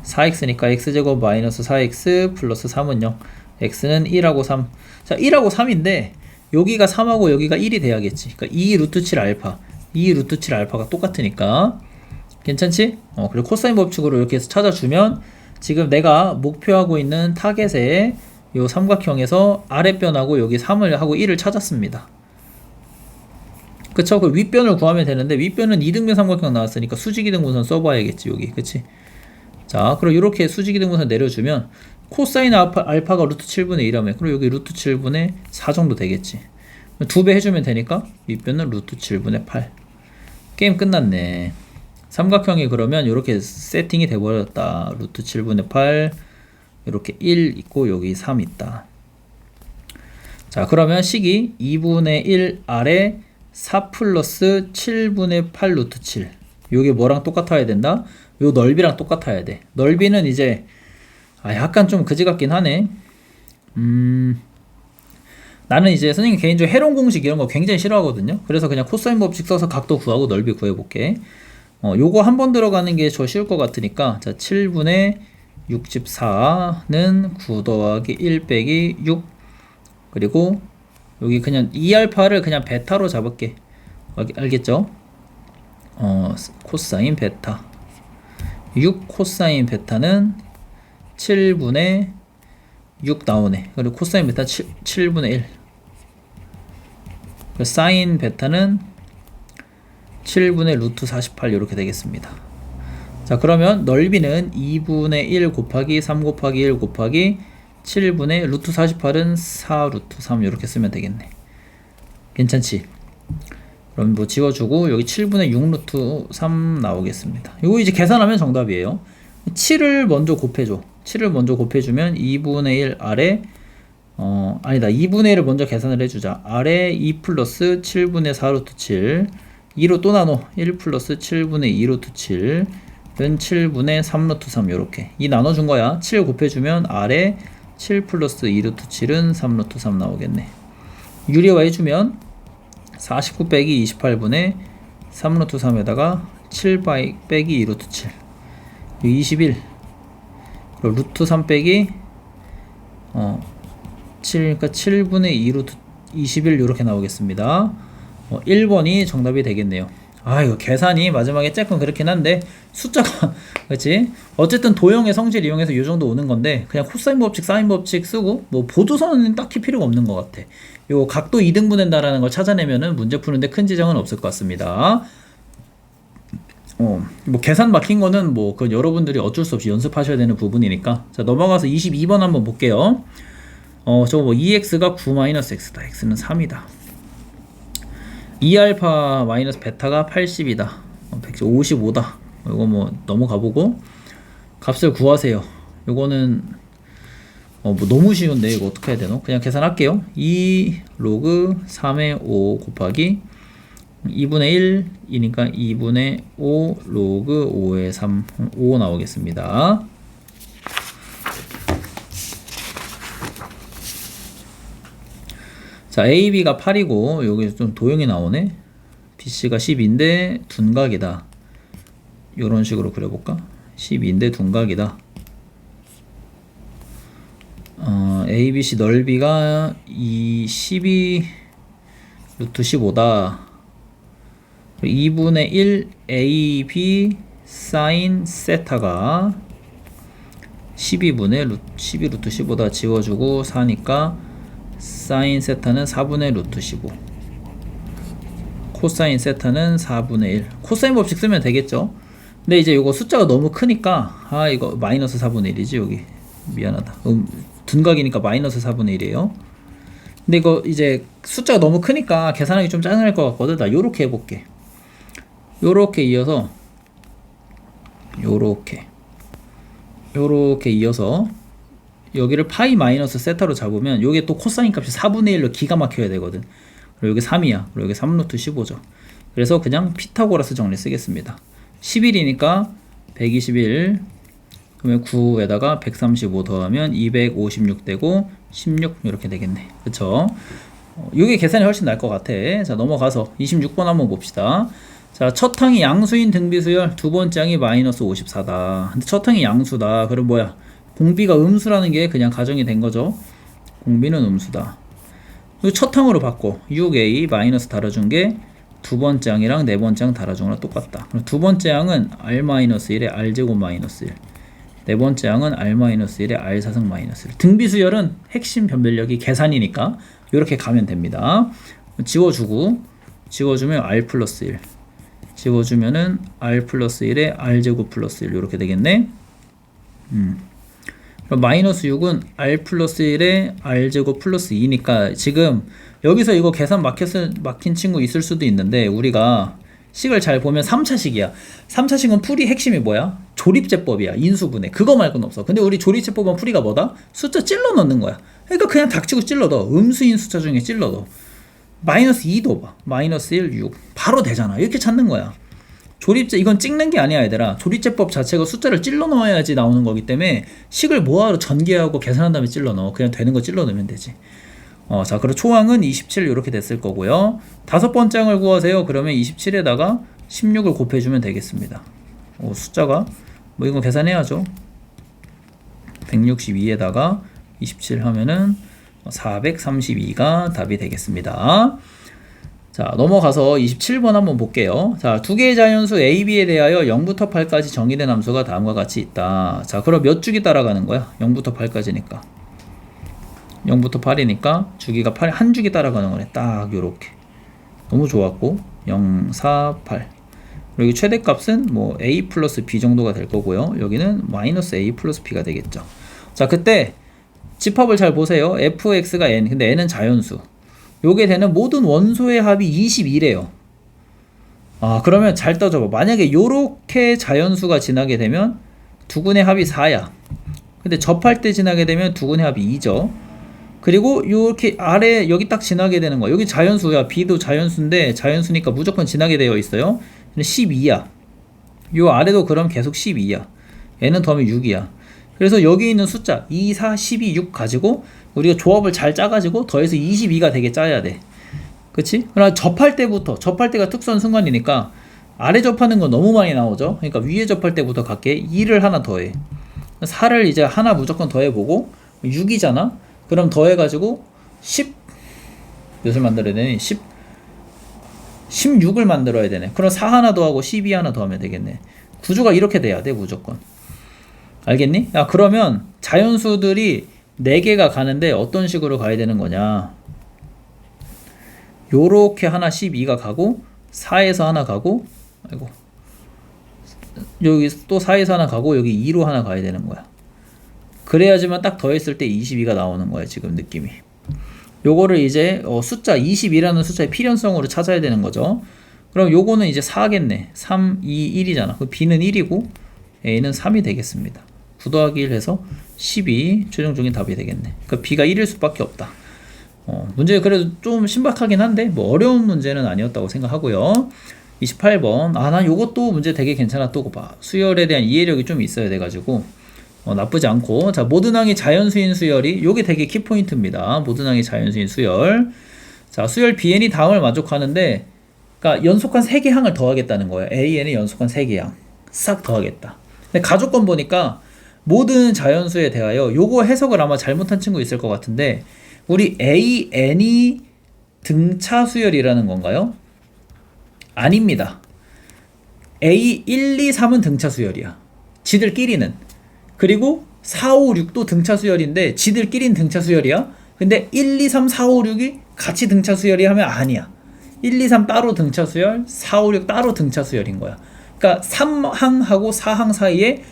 S1: 4x니까 x제곱 마이너스 4x 플러스 3은 0 x는 1하고 3. 자, 1하고 3인데 여기가 3하고 여기가 1이 돼야겠지. 그러니까 2 루트 7 알파 2 루트 7 알파가 똑같으니까 괜찮지? 그리고 코사인 법칙으로 이렇게 해서 찾아주면 지금 내가 목표하고 있는 타겟의 요 삼각형에서 아랫변하고 여기 3을 하고 1을 찾았습니다. 그쵸? 그 윗변을 구하면 되는데 윗변은 2등변 삼각형 나왔으니까 수직이등분선 써봐야겠지, 여기. 그치? 자, 그럼 이렇게 수직이등분선 내려주면 코사인 알파가 루트 7분의 1이라며. 그럼 여기 루트 7분의 4 정도 되겠지. 2배 해주면 되니까 윗변은 루트 7분의 8. 게임 끝났네. 삼각형이 그러면 이렇게 세팅이 돼버렸다. 루트 7분의 8 이렇게 1 있고 여기 3 있다. 자, 그러면 식이 2분의 1 아래 4 플러스 7분의 8 루트 7. 요게 뭐랑 똑같아야 된다? 요 넓이랑 똑같아야 돼. 넓이는 이제 약간 좀 그지 같긴 하네. 나는 이제 선생님 개인적으로 해론 공식 이런 거 굉장히 싫어하거든요. 그래서 그냥 코사인 법칙 써서 각도 구하고 넓이 구해볼게. 요거 한 번 들어가는 게 저 쉬울 것 같으니까, 자, 7분의 64는 9 더하기 1 빼기 6. 그리고 여기 그냥 2알파를 그냥 베타로 잡을게. 알겠죠? 코사인 베타. 6 코사인 베타는 7분의 6 나오네. 그리고 코사인 베타 7분의 1. 사인 베타는 7분의 루트 48 이렇게 되겠습니다. 자, 그러면 넓이는 2분의 1 곱하기 3 곱하기 1 곱하기 7분의 루트 48은 4 루트 3 이렇게 쓰면 되겠네. 괜찮지? 그럼 뭐 지워주고 여기 7분의 6 루트 3 나오겠습니다. 이거 이제 계산하면 정답이에요. 7을 먼저 곱해줘. 7을 먼저 곱해주면 2분의 1 아래 아니다. 2분의 1을 먼저 계산을 해주자. 아래 2 플러스 7분의 4 루트 7 2로 또 나눠. 1 플러스 7분의 2 루트 7은 7분의 3 루트 3 요렇게 2 나눠준 거야. 7 곱해주면 아래 7 플러스 2 루트 7은 3 루트 3 나오겠네. 유리화 해주면 49 빼기 28분의 3 루트 3에다가 7 빼기 2 루트 7 21 그리고 루트 3 빼기 7, 그러니까 7분의 2 루트 21 이렇게 나오겠습니다. 1번이 정답이 되겠네요. 이거 계산이 마지막에 조금 그렇긴 한데 숫자가 그렇지? 어쨌든 도형의 성질 이용해서 이 정도 오는 건데 그냥 코사인 법칙, 사인 법칙 쓰고 뭐 보조선은 딱히 필요가 없는 것 같아. 요 각도 2등분 된다라는 걸 찾아내면은 문제 푸는데 큰 지장은 없을 것 같습니다. 뭐 계산 막힌 거는 뭐 그 여러분들이 어쩔 수 없이 연습하셔야 되는 부분이니까. 자, 넘어가서 22번 한번 볼게요. 저거 뭐 2x가 9-x다. x는 3이다. 2알파 마이너스 베타가 80이다. 155다. 이거 뭐 넘어가보고 값을 구하세요. 요거는 뭐 너무 쉬운데 이거 어떻게 해야 되노? 그냥 계산할게요. 2 로그 3의 5 곱하기 2분의 1이니까 2분의 5 로그 5의 3 5 나오겠습니다. 자, AB가 8이고 여기 좀 도형이 나오네. BC가 10인데 둔각이다. 이런 식으로 그려볼까? 10인데 둔각이다. ABC 넓이가 12 루트 15다. 2분의 1 AB 사인 세타가 12분의 12 루트 15다. 지워주고 4니까 사인 세타는 4분의 루트 15. 코사인 세타는 4분의 1. 코사인 법칙 쓰면 되겠죠. 근데 이제 이거 숫자가 너무 크니까 이거 마이너스 4분의 1이지 여기. 미안하다. 둔각이니까 마이너스 4분의 1이에요. 근데 이거 이제 숫자가 너무 크니까 계산하기 좀 짜증날 것 같거든. 나 요렇게 해볼게. 요렇게 이어서 요렇게 이어서 여기를 파이 마이너스 세타로 잡으면 요게 또 코사인 값이 4분의 1로 기가 막혀야 되거든. 그리고 여기 3이야. 그리고 여기 3 루트 15죠. 그래서 그냥 피타고라스 정리 쓰겠습니다. 11이니까 121 그러면 9에다가 135 더하면 256 되고 16 이렇게 되겠네. 그쵸? 이게 계산이 훨씬 나을 것 같아. 자, 넘어가서 26번 한번 봅시다. 자, 첫 항이 양수인 등비수열, 두 번째 항이 마이너스 54다. 근데 첫 항이 양수다. 그럼 뭐야? 공비가 음수라는 게 그냥 가정이 된 거죠. 공비는 음수다. 그리고 첫 항으로 바꿔. 6a 마이너스 달아준 게 두 번째 항이랑 네 번째 항 달아준 거랑 똑같다. 그럼 두 번째 항은 r-1에 r제곱 마이너스 1. 네 번째 항은 r-1에 r사승 마이너스 1. 등비수열은 핵심 변별력이 계산이니까 이렇게 가면 됩니다. 지워주면 r 플러스 1. 지워주면은 r 플러스 1에 r제곱 플러스 1 이렇게 되겠네. 그럼 마이너스 6은 r 플러스 1에 r제곱 플러스 2니까 지금 여기서 이거 계산 막힌 친구 있을 수도 있는데 우리가 식을 잘 보면 3차식이야. 3차식은 풀이 핵심이 뭐야? 조립제법이야. 인수분해. 그거 말고는 없어. 근데 우리 조립제법은 풀이가 뭐다? 숫자 찔러 넣는 거야. 그러니까 그냥 닥치고 찔러 넣어. 음수인 숫자 중에 찔러 넣어. 마이너스 2도 봐. 마이너스 1, 6. 바로 되잖아. 이렇게 찾는 거야. 조립제, 이건 찍는 게 아니야, 얘들아. 조립제법 자체가 숫자를 찔러 넣어야지 나오는 거기 때문에 식을 뭐하러 전개하고 계산한 다음에 찔러 넣어. 그냥 되는 거 찔러 넣으면 되지. 자, 그리고 초항은 27 이렇게 됐을 거고요. 다섯 번째 항을 구하세요. 그러면 27에다가 16을 곱해주면 되겠습니다. 숫자가 뭐 이건 계산해야죠. 162에다가 27 하면은 432가 답이 되겠습니다. 자, 넘어가서 27번 한번 볼게요. 자, 두 개의 자연수 A, B에 대하여 0부터 8까지 정의된 함수가 다음과 같이 있다. 자, 그럼 몇 주기 따라가는 거야? 0부터 8까지니까. 0부터 8이니까 주기가 8, 한 주기 따라가는 거네. 딱 요렇게. 너무 좋았고 0, 4, 8. 여기 최대값은 뭐 A 플러스 B 정도가 될 거고요. 여기는 마이너스 A 플러스 B가 되겠죠. 자, 그때 집합을 잘 보세요. fx가 n. 근데 n은 자연수. 요게 되는 모든 원소의 합이 21이에요. 그러면 잘 따져봐. 만약에 요렇게 자연수가 지나게 되면 두근의 합이 4야. 근데 접할 때 지나게 되면 두근의 합이 2죠. 그리고 이렇게 아래 여기 딱 지나게 되는 거야. 여기 자연수야. B도 자연수인데 자연수니까 무조건 지나게 되어 있어요. 12야. 요 아래도 그럼 계속 12야. n은 더하면 6이야. 그래서 여기 있는 숫자 2, 4, 12, 6 가지고 우리가 조합을 잘 짜가지고 더해서 22가 되게 짜야 돼. 그치? 그러나 접할 때가 특수한 순간이니까 아래 접하는 건 너무 많이 나오죠. 그러니까 위에 접할 때부터 갈게. 2를 하나 더해. 4를 이제 하나 무조건 더해보고 6이잖아. 그럼 더해가지고 10 몇을 만들어야 되니? 16을 만들어야 되네. 그럼 4 하나 더하고 12 하나 더하면 되겠네. 구조가 이렇게 돼야 돼, 무조건. 알겠니? 야, 그러면 자연수들이 4개가 가는데 어떤 식으로 가야 되는 거냐? 요렇게 하나 12가 가고 4에서 하나 가고 아이고 여기 또 4에서 하나 가고 여기 2로 하나 가야 되는 거야. 그래야지만 딱 더했을 때 22가 나오는 거야, 지금 느낌이. 요거를 이제 숫자 22라는 숫자의 필연성으로 찾아야 되는 거죠. 그럼 요거는 이제 4겠네. 3, 2, 1이잖아. 그 B는 1이고 A는 3이 되겠습니다. 9 더하기 1 해서 12 최종적인 답이 되겠네. 그러니까 B가 1일 수밖에 없다. 문제 그래도 좀 신박하긴 한데 뭐 어려운 문제는 아니었다고 생각하고요. 28번. 난 요것도 문제 되게 괜찮아. 또 봐. 수열에 대한 이해력이 좀 있어야 돼가지고 나쁘지 않고. 자, 모든 항이 자연수인 수열이 요게 되게 키포인트입니다. 모든 항이 자연수인 수열. 자, 수열 BN이 다음을 만족하는데 그러니까 연속한 3개 항을 더하겠다는 거예요. AN이 연속한 3개 항 싹 더하겠다. 근데 가족권 보니까 모든 자연수에 대하여 요거 해석을 아마 잘못한 친구 있을 것 같은데 우리 AN이 등차 수열이라는 건가요? 아닙니다. A 1, 2, 3은 등차 수열이야. 지들끼리는. 그리고 4, 5, 6도 등차 수열인데 지들끼리는 등차 수열이야. 근데 1, 2, 3, 4, 5, 6이 같이 등차 수열이 하면 아니야. 1, 2, 3 따로 등차 수열, 4, 5, 6 따로 등차 수열인 거야. 그러니까 3항하고 4항 사이에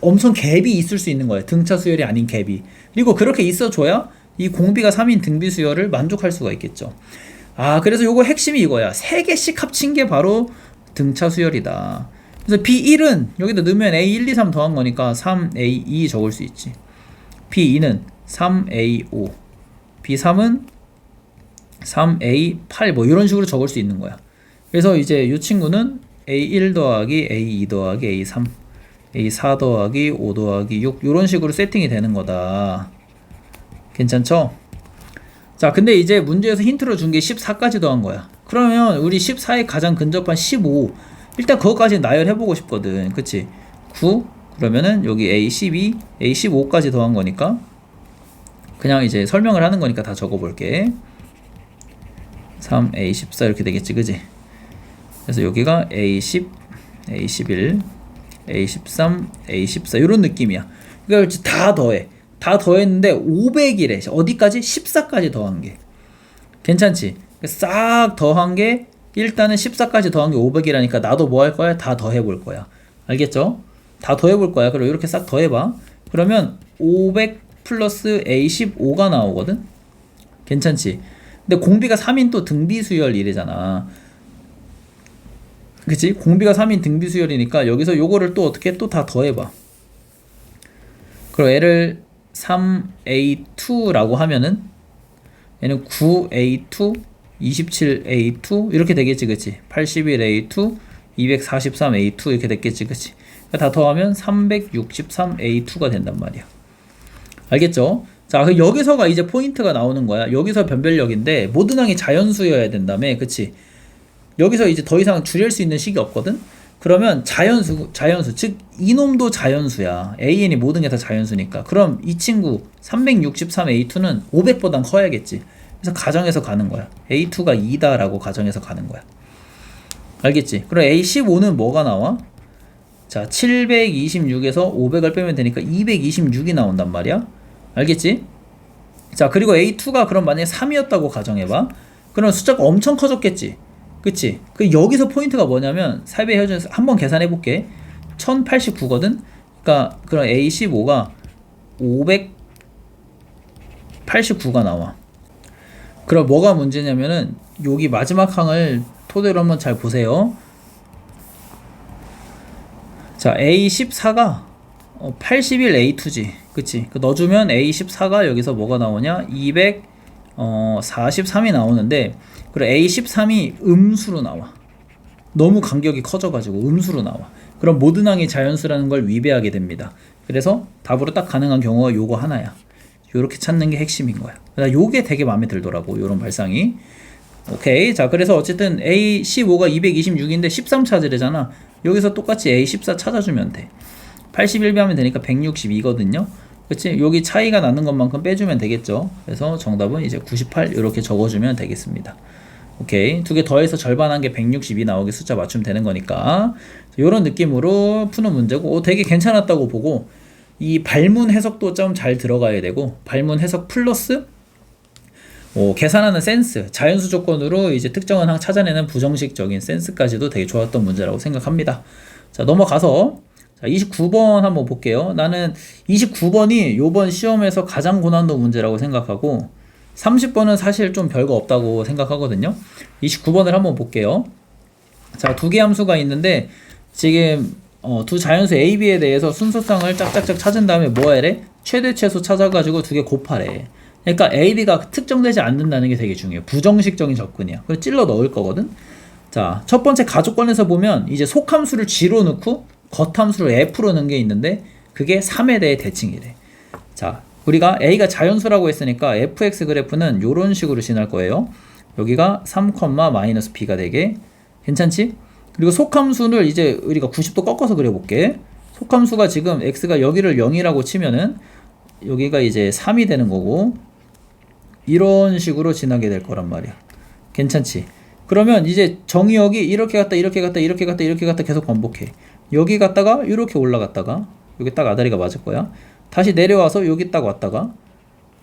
S1: 엄청 갭이 있을 수 있는 거예요. 등차 수열이 아닌 갭이. 그리고 그렇게 있어줘야 이 공비가 3인 등비 수열을 만족할 수가 있겠죠. 그래서 요거 핵심이 이거야. 3개씩 합친 게 바로 등차 수열이다. 그래서 B1은 여기다 넣으면 A1, 2, 3 더한 거니까 3A2 적을 수 있지. B2는 3A5, B3은 3A8 뭐 이런 식으로 적을 수 있는 거야. 그래서 이제 이 친구는 A1 더하기 A2 더하기 A3, A4 더하기 5 더하기 6 이런 식으로 세팅이 되는 거다. 괜찮죠? 자, 근데 이제 문제에서 힌트로 준 게 14까지 더한 거야. 그러면 우리 14에 가장 근접한 15 일단 그것까지 나열해보고 싶거든. 그치? 9 그러면은 여기 A12, A15까지 더한 거니까 그냥 이제 설명을 하는 거니까 다 적어볼게. 3, A14 이렇게 되겠지, 그치? 그래서 여기가 A10, A11, A13, A14 이런 느낌이야. 그러니까 다 더해. 다 더했는데 500이래. 어디까지? 14까지 더한 게. 괜찮지? 싹 더한 게 일단은 14까지 더한 게 500이라니까 나도 뭐 할 거야? 다 더해볼 거야. 알겠죠? 다 더해볼 거야. 그리고 이렇게 싹 더해봐. 그러면 500 플러스 A15가 나오거든? 괜찮지? 근데 공비가 3인 또 등비 수열 이래잖아. 그치? 공비가 3인 등비 수열이니까 여기서 요거를 또 어떻게 또 다 더해봐. 그럼 얘를 3A2라고 하면은 얘는 9A2, 27A2 이렇게 되겠지, 그치? 81A2, 243A2 이렇게 됐겠지, 그치? 다 더하면 363A2가 된단 말이야. 알겠죠? 자, 그럼 여기서가 이제 포인트가 나오는 거야. 여기서 변별력인데 모든 항이 자연수여야 된다며, 그치? 여기서 이제 더 이상 줄일 수 있는 식이 없거든? 그러면 자연수, 즉 이놈도 자연수야. AN이 모든 게 다 자연수니까. 그럼 이 친구 363A2는 500보단 커야겠지. 그래서 가정해서 가는 거야. A2가 2다 라고 가정해서 가는 거야. 알겠지? 그럼 A15는 뭐가 나와? 자, 726에서 500을 빼면 되니까 226이 나온단 말이야. 알겠지? 자, 그리고 A2가 그럼 만약에 3이었다고 가정해봐. 그럼 숫자가 엄청 커졌겠지. 그치? 그 여기서 포인트가 뭐냐면 사이베 헤어져서 한번 계산해 볼게. 1089거든? 그러니까 그럼 A15가 589가 나와. 그럼 뭐가 문제냐면은 여기 마지막 항을 토대로 한번 잘 보세요. 자, A14가 81A2지. 그치? 넣어주면 A14가 여기서 뭐가 나오냐? 243이 나오는데, 그리고 A13이 음수로 나와. 너무 간격이 커져가지고 음수로 나와. 그럼 모든 항이 자연수라는 걸 위배하게 됩니다. 그래서 답으로 딱 가능한 경우가 요거 하나야. 요렇게 찾는 게 핵심인 거야. 요게 되게 마음에 들더라고, 요런 발상이. 오케이. 자, 그래서 어쨌든 A15가 226인데 13 찾으래잖아. 여기서 똑같이 A14 찾아주면 돼. 81 하면 되니까 162거든요. 그치? 여기 차이가 나는 것만큼 빼주면 되겠죠. 그래서 정답은 이제 98 이렇게 적어주면 되겠습니다. 오케이. 두 개 더해서 절반한 게 162 나오게 숫자 맞추면 되는 거니까. 이런 느낌으로 푸는 문제고, 되게 괜찮았다고 보고, 이 발문 해석도 좀 잘 들어가야 되고, 발문 해석 플러스 계산하는 센스, 자연수 조건으로 이제 특정한 항 찾아내는 부정식적인 센스까지도 되게 좋았던 문제라고 생각합니다. 자, 넘어가서 자, 29번 한번 볼게요. 나는 29번이 요번 시험에서 가장 고난도 문제라고 생각하고 30번은 사실 좀 별거 없다고 생각하거든요. 29번을 한번 볼게요. 자, 두 개 함수가 있는데 지금 두 자연수 A, B에 대해서 순서상을 짝짝짝 찾은 다음에 뭐 하래? 최대 최소 찾아가지고 두 개 곱하래. 그러니까 A, B가 특정되지 않는다는 게 되게 중요해요. 부정식적인 접근이야. 그래서 찔러 넣을 거거든. 자, 첫 번째 가족권에서 보면 이제 속함수를 G로 넣고 겉함수를 F로 넣은 게 있는데 그게 3에 대해 대칭이래. 자, 우리가 A가 자연수라고 했으니까 fx 그래프는 이런 식으로 지날 거예요. 여기가 3, 마이너스 B가 되게. 괜찮지? 그리고 속함수를 이제 우리가 90도 꺾어서 그려볼게. 속함수가 지금 x가 여기를 0이라고 치면은 여기가 이제 3이 되는 거고 이런 식으로 지나게 될 거란 말이야. 괜찮지? 그러면 이제 정의역이 이렇게 갔다 이렇게 갔다 이렇게 갔다 이렇게 갔다 계속 반복해. 여기 갔다가 이렇게 올라갔다가 여기 딱 아다리가 맞을 거야. 다시 내려와서 여기 딱 왔다가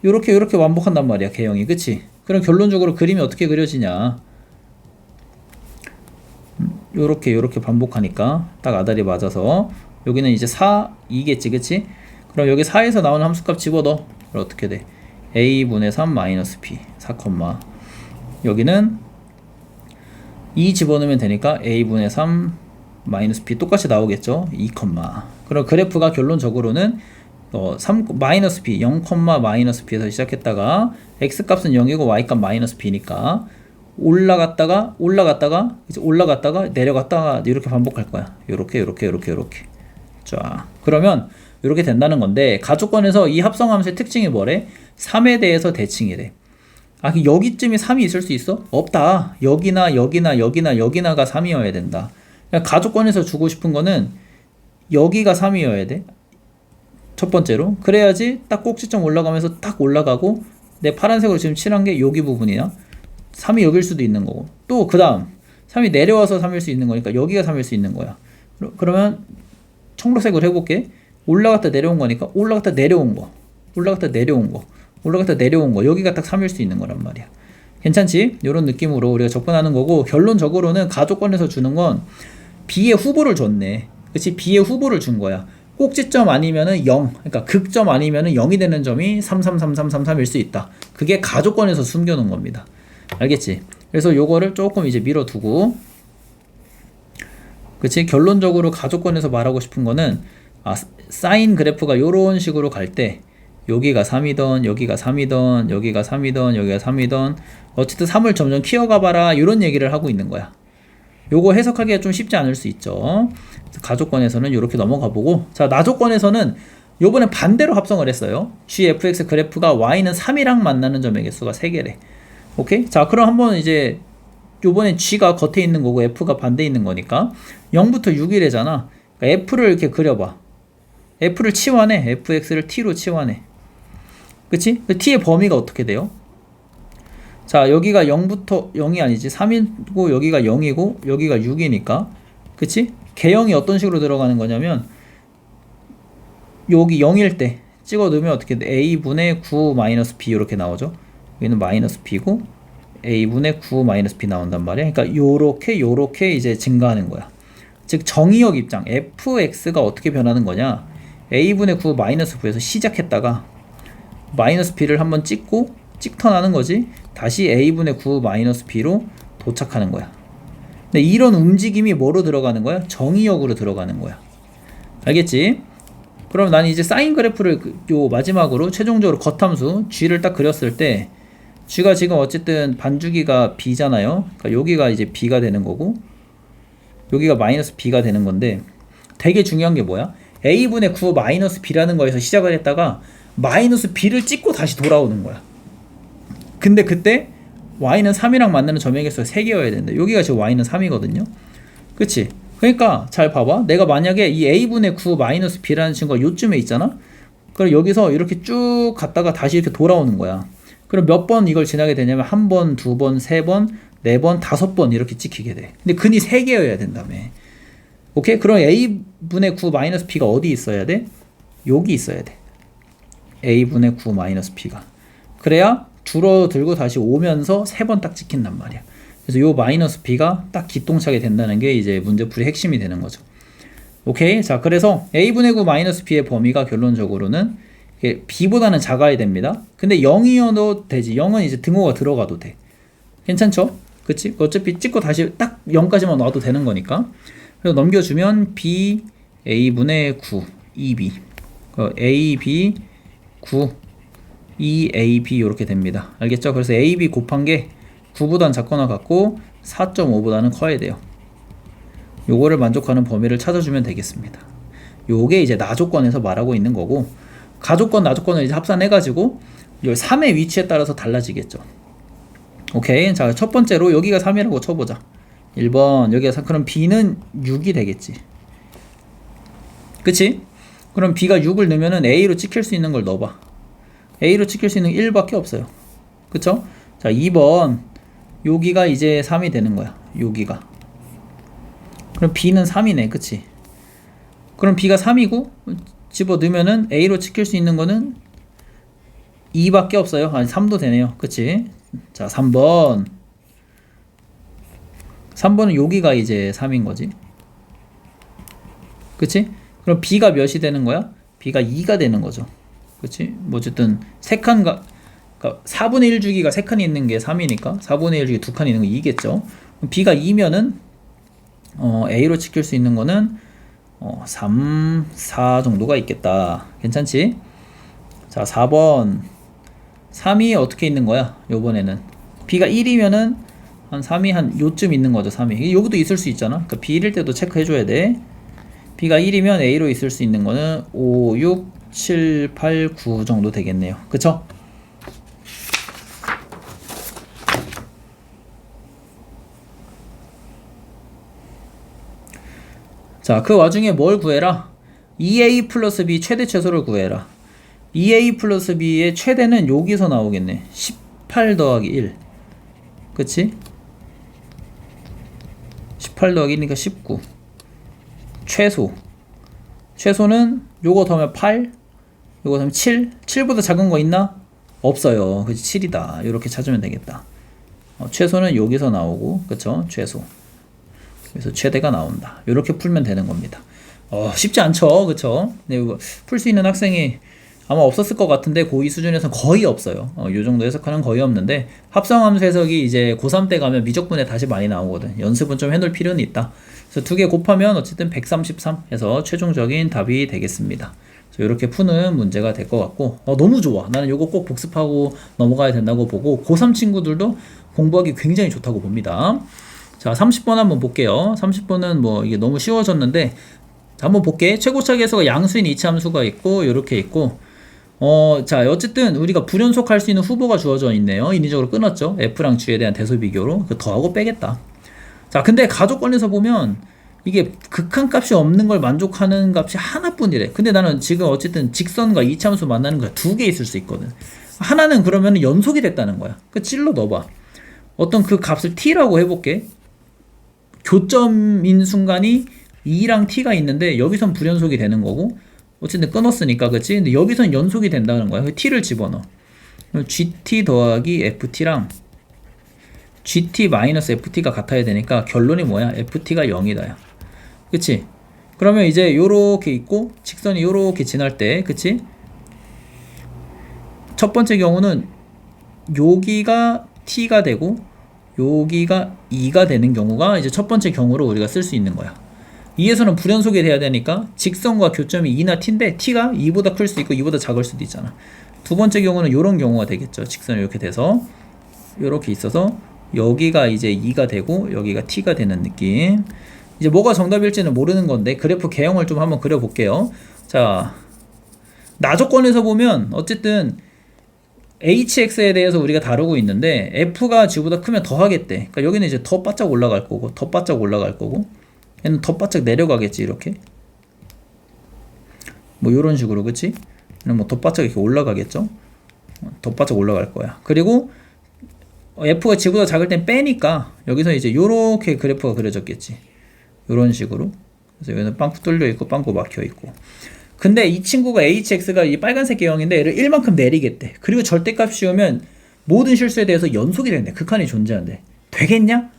S1: 요렇게 반복한단 말이야, 개형이. 그치? 그럼 결론적으로 그림이 어떻게 그려지냐, 요렇게 반복하니까 딱 아다리 맞아서 여기는 이제 4, 2겠지, 그치? 그럼 여기 4에서 나오는 함수값 집어넣어. 그럼 어떻게 돼? a분의 3 마이너스 b 4, 여기는 2 집어넣으면 되니까 a분의 3 마이너스 b 똑같이 나오겠죠? 2, 그럼 그래프가 결론적으로는 3 마이너스 b 0, 마이너스 b에서 시작했다가 x값은 0이고 y값 마이너스 b니까 올라갔다가 이제 올라갔다가 내려갔다가 이렇게 반복할 거야. 요렇게 자, 그러면 이렇게 된다는 건데, 가족권에서 이 합성함수의 특징이 뭐래? 3에 대해서 대칭이래. 아, 여기쯤이 3이 있을 수 있어? 없다. 여기나가 3이어야 된다. 그러니까 가족권에서 주고 싶은 거는 여기가 3이어야 돼. 첫 번째로. 그래야지 딱 꼭지점 올라가면서 딱 올라가고, 내 파란색으로 지금 칠한 게 여기 부분이야. 3이 여길 수도 있는 거고, 또 그 다음 3이 내려와서 3일 수 있는 거니까 여기가 3일 수 있는 거야. 그러면 청록색으로 해볼게. 올라갔다 내려온 거니까 올라갔다 내려온 거, 여기가 딱 3일 수 있는 거란 말이야. 괜찮지? 이런 느낌으로 우리가 접근하는 거고, 결론적으로는 가족권에서 주는 건 B의 후보를 줬네. 그치? B의 후보를 준 거야. 꼭지점 아니면은 0, 그러니까 극점 아니면은 0이 되는 점이 333333일 수 있다. 그게 가족권에서 숨겨놓은 겁니다. 알겠지? 그래서 요거를 조금 이제 밀어두고, 그치? 결론적으로 가족권에서 말하고 싶은 거는 사인 그래프가 요런 식으로 갈 때 여기가 3이던 여기가 3이던 여기가 3이던 여기가 3이던 어쨌든 3을 점점 키워가봐라 이런 얘기를 하고 있는 거야. 요거 해석하기가 좀 쉽지 않을 수 있죠. 가족권에서는 이렇게 넘어가 보고, 자, 나족권에서는 요번에 반대로 합성을 했어요. gfx 그래프가 y는 3이랑 만나는 점의 개수가 3개래. 오케이? 자, 그럼 한번 이제 요번엔 g가 겉에 있는 거고 f가 반대에 있는 거니까 0부터 6이래잖아. 그러니까 f를 이렇게 그려봐. f를 치환해. fx를 t로 치환해. 그치? t의 범위가 어떻게 돼요? 자, 여기가 0부터 0이 아니지. 3이고 여기가 0이고 여기가 6이니까. 그치? 개형이 어떤 식으로 들어가는 거냐면 여기 0일 때 찍어 넣으면 어떻게 돼? a분의 9 마이너스 b 이렇게 나오죠. 여기는 마이너스 b고 a분의 9 마이너스 b 나온단 말이야. 그러니까 요렇게 이제 증가하는 거야. 즉 정의역 입장 fx가 어떻게 변하는 거냐? a분의 9 마이너스 v에서 시작했다가 마이너스 b를 한번 찍턴하는 거지. 다시 a분의 9 마이너스 b로 도착하는 거야. 근데 이런 움직임이 뭐로 들어가는 거야? 정의역으로 들어가는 거야. 알겠지? 그럼 난 이제 사인 그래프를 요 마지막으로 최종적으로 겉함수 g를 딱 그렸을 때 g가 지금 어쨌든 반주기가 b잖아요. 그러니까 여기가 이제 b가 되는 거고 여기가 마이너스 b가 되는 건데 되게 중요한 게 뭐야? a분의 9 마이너스 b라는 거에서 시작을 했다가 마이너스 b를 찍고 다시 돌아오는 거야. 근데 그때 y는 3이랑 만나는 점의 개수가 3개여야 된다. 여기가 지금 y는 3이거든요. 그치? 그러니까 잘 봐봐. 내가 만약에 이 a분의 9 마이너스 b라는 친구가 요쯤에 있잖아? 그럼 여기서 이렇게 쭉 갔다가 다시 이렇게 돌아오는 거야. 그럼 몇 번 이걸 지나게 되냐면 한 번, 두 번, 세 번, 네 번, 5번 이렇게 찍히게 돼. 근데 근이 3개여야 된다며. 오케이? 그럼 a분의 9 마이너스 b가 어디 있어야 돼? 여기 있어야 돼. a분의 9 마이너스 b가. 그래야 줄어들고 다시 오면서 3번 딱 찍힌단 말이야. 그래서 요 마이너스 b가 딱 기똥차게 된다는 게 이제 문제풀이 핵심이 되는 거죠. 오케이? 자, 그래서 a분의 9 마이너스 b의 범위가 결론적으로는 b보다는 작아야 됩니다. 근데 0이어도 되지. 0은 이제 등호가 들어가도 돼. 괜찮죠? 그치? 어차피 찍고 다시 딱 0까지만 놔도 되는 거니까. 그래서 넘겨주면 b a분의 9 2b ab 9 2ab 이렇게 됩니다. 알겠죠? 그래서 ab 곱한 게 9보다는 작거나 같고 4.5보다는 커야 돼요. 요거를 만족하는 범위를 찾아주면 되겠습니다. 요게 이제 나조건에서 말하고 있는 거고, 가조건, 나조건을 이제 합산해가지고 요 3의 위치에 따라서 달라지겠죠. 오케이. 자, 첫 번째로 여기가 3이라고 쳐보자. 1번 여기가 3. 그럼 b는 6이 되겠지. 그치? 그럼 b가 6을 넣으면은 a로 찍힐 수 있는 걸 넣어봐. a로 찍힐 수 있는 1밖에 없어요. 그쵸? 자, 2번 여기가 이제 3이 되는 거야. 여기가. 그럼 b는 3이네. 그치? 그럼 b가 3이고 집어 넣으면은 a로 찍힐 수 있는 거는 2밖에 없어요. 아니 3도 되네요. 그치? 자, 3번 3번은 여기가 이제 3인 거지. 그치? 그럼 b가 몇이 되는 거야? b가 2가 되는 거죠. 그치? 뭐 어쨌든 3칸, 그러니까 4분의 1 주기가 3칸이 있는 게 3이니까 4분의 1 주기 2칸이 있는 거 2겠죠. b가 2면은 a로 찍힐 수 있는 거는 3, 4 정도가 있겠다. 괜찮지? 자, 4번 3이 어떻게 있는 거야? 요번에는 b가 1이면은 한 3이 한 요쯤 있는 거죠. 3이 여기도 있을 수 있잖아. 그러니까 b 1일 때도 체크해 줘야 돼. b가 1이면 a로 있을 수 있는 거는 5, 6, 7, 8, 9 정도 되겠네요. 그쵸? 자, 그 와중에 뭘 구해라? 2a 플러스 b 최대 최소를 구해라. 2a 플러스 b의 최대는 여기서 나오겠네. 18 더하기 1. 그치? 18 더하기 1이니까 19. 최소는 요거 더하면 8, 요거 더하면 7. 7보다 작은 거 있나? 없어요. 그치? 7이다. 이렇게 찾으면 되겠다. 최소는 여기서 나오고, 그쵸? 최소. 그래서 최대가 나온다. 이렇게 풀면 되는 겁니다. 쉽지 않죠, 그쵸? 네, 풀 수 있는 학생이 아마 없었을 것 같은데 고2 수준에서는 거의 없어요. 요 정도 해석하는 거의 없는데 합성함수 해석이 이제 고3 때 가면 미적분에 다시 많이 나오거든. 연습은 좀 해놓을 필요는 있다. 그래서 두 개 곱하면 어쨌든 133 해서 최종적인 답이 되겠습니다. 이렇게 푸는 문제가 될 것 같고 너무 좋아. 나는 이거 꼭 복습하고 넘어가야 된다고 보고 고3 친구들도 공부하기 굉장히 좋다고 봅니다. 자, 30번 한번 볼게요. 30번은 뭐 이게 너무 쉬워졌는데 자, 한번 볼게. 최고차 계수가 양수인 이차함수가 있고 이렇게 있고 자, 어쨌든 우리가 불연속할 수 있는 후보가 주어져 있네요. 인위적으로 끊었죠. F랑 G에 대한 대소 비교로 그 더하고 빼겠다. 자, 근데 가족권에서 보면 이게 극한값이 없는 걸 만족하는 값이 하나뿐이래. 근데 나는 지금 어쨌든 직선과 이차함수 만나는 거야. 두 개 있을 수 있거든. 하나는 그러면 연속이 됐다는 거야. 그 찔러 넣어봐. 어떤 그 값을 t라고 해볼게. 교점인 순간이 2랑 t가 있는데 여기선 불연속이 되는 거고 어쨌든 끊었으니까 그치? 근데 여기선 연속이 된다는 거야. t를 집어넣어. gt 더하기 ft랑 gt-ft가 같아야 되니까 결론이 뭐야? ft가 0이다. 그치? 그러면 이제 요렇게 있고 직선이 요렇게 지날 때 그치? 첫 번째 경우는 여기가 t가 되고 여기가 2가 되는 경우가 이제 첫 번째 경우로 우리가 쓸 수 있는 거야. 2에서는 불연속이 돼야 되니까 직선과 교점이 2나 t인데 t가 2보다 클 수 있고 2보다 작을 수도 있잖아. 두 번째 경우는 이런 경우가 되겠죠. 직선이 이렇게 돼서 이렇게 있어서 여기가 이제 2가 되고 여기가 t가 되는 느낌. 이제 뭐가 정답일지는 모르는 건데 그래프 개형을 좀 한번 그려볼게요. 자, 나조건에서 보면 어쨌든 hx에 대해서 우리가 다루고 있는데 f가 g보다 크면 더 하겠대. 그러니까 여기는 이제 더 바짝 올라갈 거고 더 바짝 올라갈 거고 얘는 더 바짝 내려가겠지. 이렇게 뭐 요런 식으로 그치? 얘는 뭐 더 바짝 이렇게 올라가겠죠. 더 바짝 올라갈 거야. 그리고 f가 g보다 작을 땐 빼니까 여기서 이제 요렇게 그래프가 그려졌겠지. 요런 식으로. 그래서 여기는 빵꾸 뚫려 있고 빵꾸 막혀 있고. 근데 이 친구가 hx가 이 빨간색 개형인데 얘를 1만큼 내리겠대. 그리고 절대값 씌우면 모든 실수에 대해서 연속이 된대. 극한이 존재한대. 되겠냐?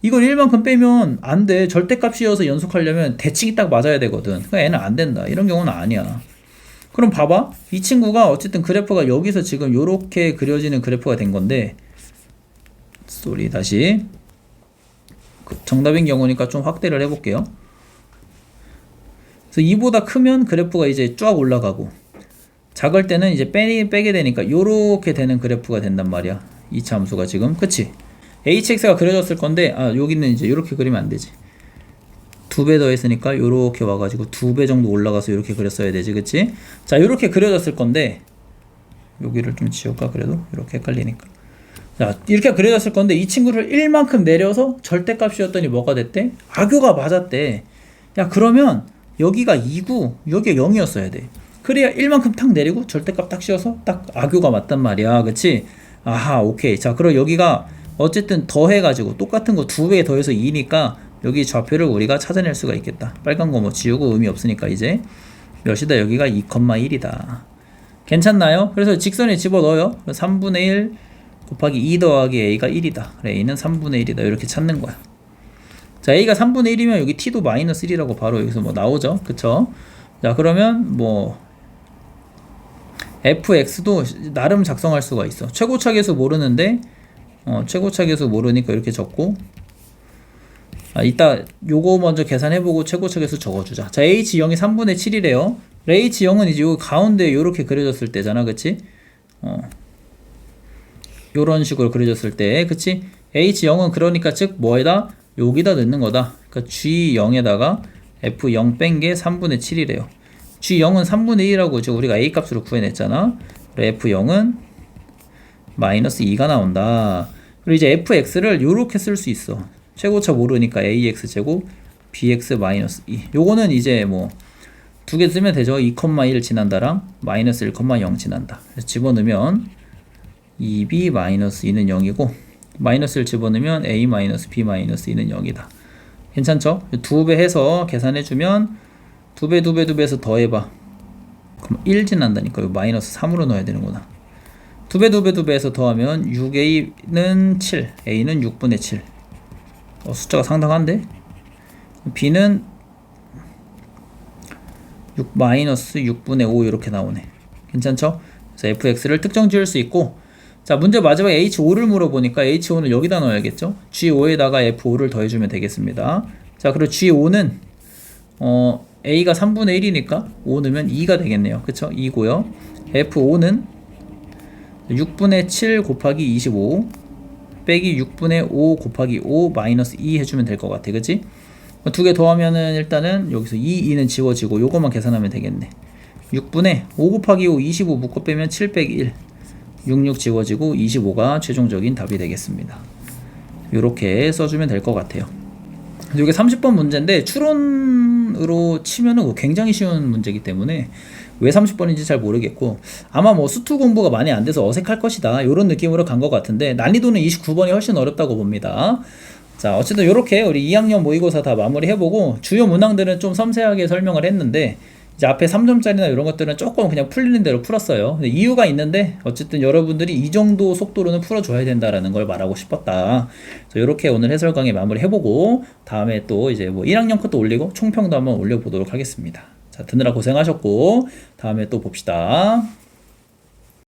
S1: 이걸 1만큼 빼면 안 돼. 절대값 씌워서 연속하려면 대칭이 딱 맞아야 되거든. 그러니까 얘는 안 된다. 이런 경우는 아니야. 그럼 봐봐. 이 친구가 어쨌든 그래프가 여기서 지금 요렇게 그려지는 그래프가 된 건데 다시 정답인 경우니까 좀 확대를 해볼게요. 그래서 2보다 크면 그래프가 이제 쫙 올라가고 작을 때는 이제 빼게 되니까 요렇게 되는 그래프가 된단 말이야. 이차 함수가 지금 그치? hx가 그려졌을 건데 여기는 이제 요렇게 그리면 안 되지. 2배 더 했으니까 요렇게 와가지고 2배 정도 올라가서 요렇게 그렸어야 되지. 그치? 자, 요렇게 그려졌을 건데 여기를 좀 지울까? 그래도 이렇게 헷갈리니까. 자, 이렇게 그려졌을 건데 이 친구를 1만큼 내려서 절대값이었더니 뭐가 됐대? 악유가 맞았대. 야, 그러면 여기가 2고 여기가 0이었어야 돼. 그래야 1만큼 탁 내리고 절대값 딱 씌워서 딱 악유가 맞단 말이야. 그치? 아하, 오케이. 자, 그럼 여기가 어쨌든 더해가지고 똑같은 거 2배 더해서 2니까 여기 좌표를 우리가 찾아낼 수가 있겠다. 빨간 거 뭐 지우고 의미 없으니까 이제 몇이다? 여기가 2,1이다. 괜찮나요? 그래서 직선에 집어넣어요. 3분의 1 곱하기 2 더하기 a가 1이다. 그래, a는 3분의 1이다. 이렇게 찾는 거야. 자, a가 3분의 1이면 여기 t도 마이너스 1이라고 바로 여기서 뭐 나오죠. 그쵸? 자, 그러면 뭐 fx도 나름 작성할 수가 있어. 최고차 계수 모르는데 최고차 계수 모르니까 이렇게 적고 이따 요거 먼저 계산해보고 최고차 계수 적어주자. 자, h0이 3분의 7이래요. h0은 이제 요 가운데 요렇게 그려졌을 때잖아. 그치? 요런 식으로 그려졌을 때 그치? h0은 그러니까 즉 뭐에다? 여기다 넣는 거다. 그러니까 g0에다가 f0 뺀 게 3분의 7이래요. g0은 3분의 1이라고 지금 우리가 a 값으로 구해냈잖아. 그래, f0은 마이너스 2가 나온다. 그리고 이제 fx를 요렇게 쓸 수 있어. 최고차 모르니까 ax 제곱 bx 마이너스 2. 요거는 이제 뭐 두 개 쓰면 되죠. 2,1 지난다랑 마이너스 1,0 지난다. 그래서 집어넣으면 2b 마이너스 2는 0이고 마이너스를 집어넣으면 a 마이너스 b 마이너스 2는 0이다. 괜찮죠? 2배 해서 계산해주면 2배 해서 더해봐. 그럼 1 지난다니까 요 마이너스 3으로 넣어야 되는구나. 2배 해서 더하면 6a는 7, a는 6분의 7. 숫자가 상당한데? b는 6 마이너스 6분의 5 이렇게 나오네. 괜찮죠? 그래서 fx를 특정 지을 수 있고, 자, 문제 마지막에 h5를 물어보니까 h5는 여기다 넣어야겠죠? g5에다가 f5를 더해주면 되겠습니다. 자, 그리고 g5는 a가 3분의 1이니까 5 넣으면 2가 되겠네요. 그쵸? 2고요. f5는 6분의 7 곱하기 25 빼기 6분의 5 곱하기 5 마이너스 2 해주면 될 것 같아. 그치? 두 개 더하면은 일단은 여기서 2는 지워지고 요것만 계산하면 되겠네. 6분의 5 곱하기 5 25 묶어 빼면 7 빼기 1 66 지워지고 25가 최종적인 답이 되겠습니다. 이렇게 써주면 될 것 같아요. 이게 30번 문제인데 추론으로 치면은 굉장히 쉬운 문제이기 때문에 왜 30번인지 잘 모르겠고, 아마 뭐 수투 공부가 많이 안 돼서 어색할 것이다 이런 느낌으로 간 것 같은데, 난이도는 29번이 훨씬 어렵다고 봅니다. 자, 어쨌든 이렇게 우리 2학년 모의고사 다 마무리 해보고, 주요 문항들은 좀 섬세하게 설명을 했는데 이제 앞에 3점짜리나 이런 것들은 조금 그냥 풀리는 대로 풀었어요. 근데 이유가 있는데 어쨌든 여러분들이 이 정도 속도로는 풀어줘야 된다라는 걸 말하고 싶었다. 그래서 이렇게 오늘 해설 강의 마무리 해보고, 다음에 또 이제 뭐 1학년 것도 올리고 총평도 한번 올려보도록 하겠습니다. 자, 듣느라 고생하셨고 다음에 또 봅시다.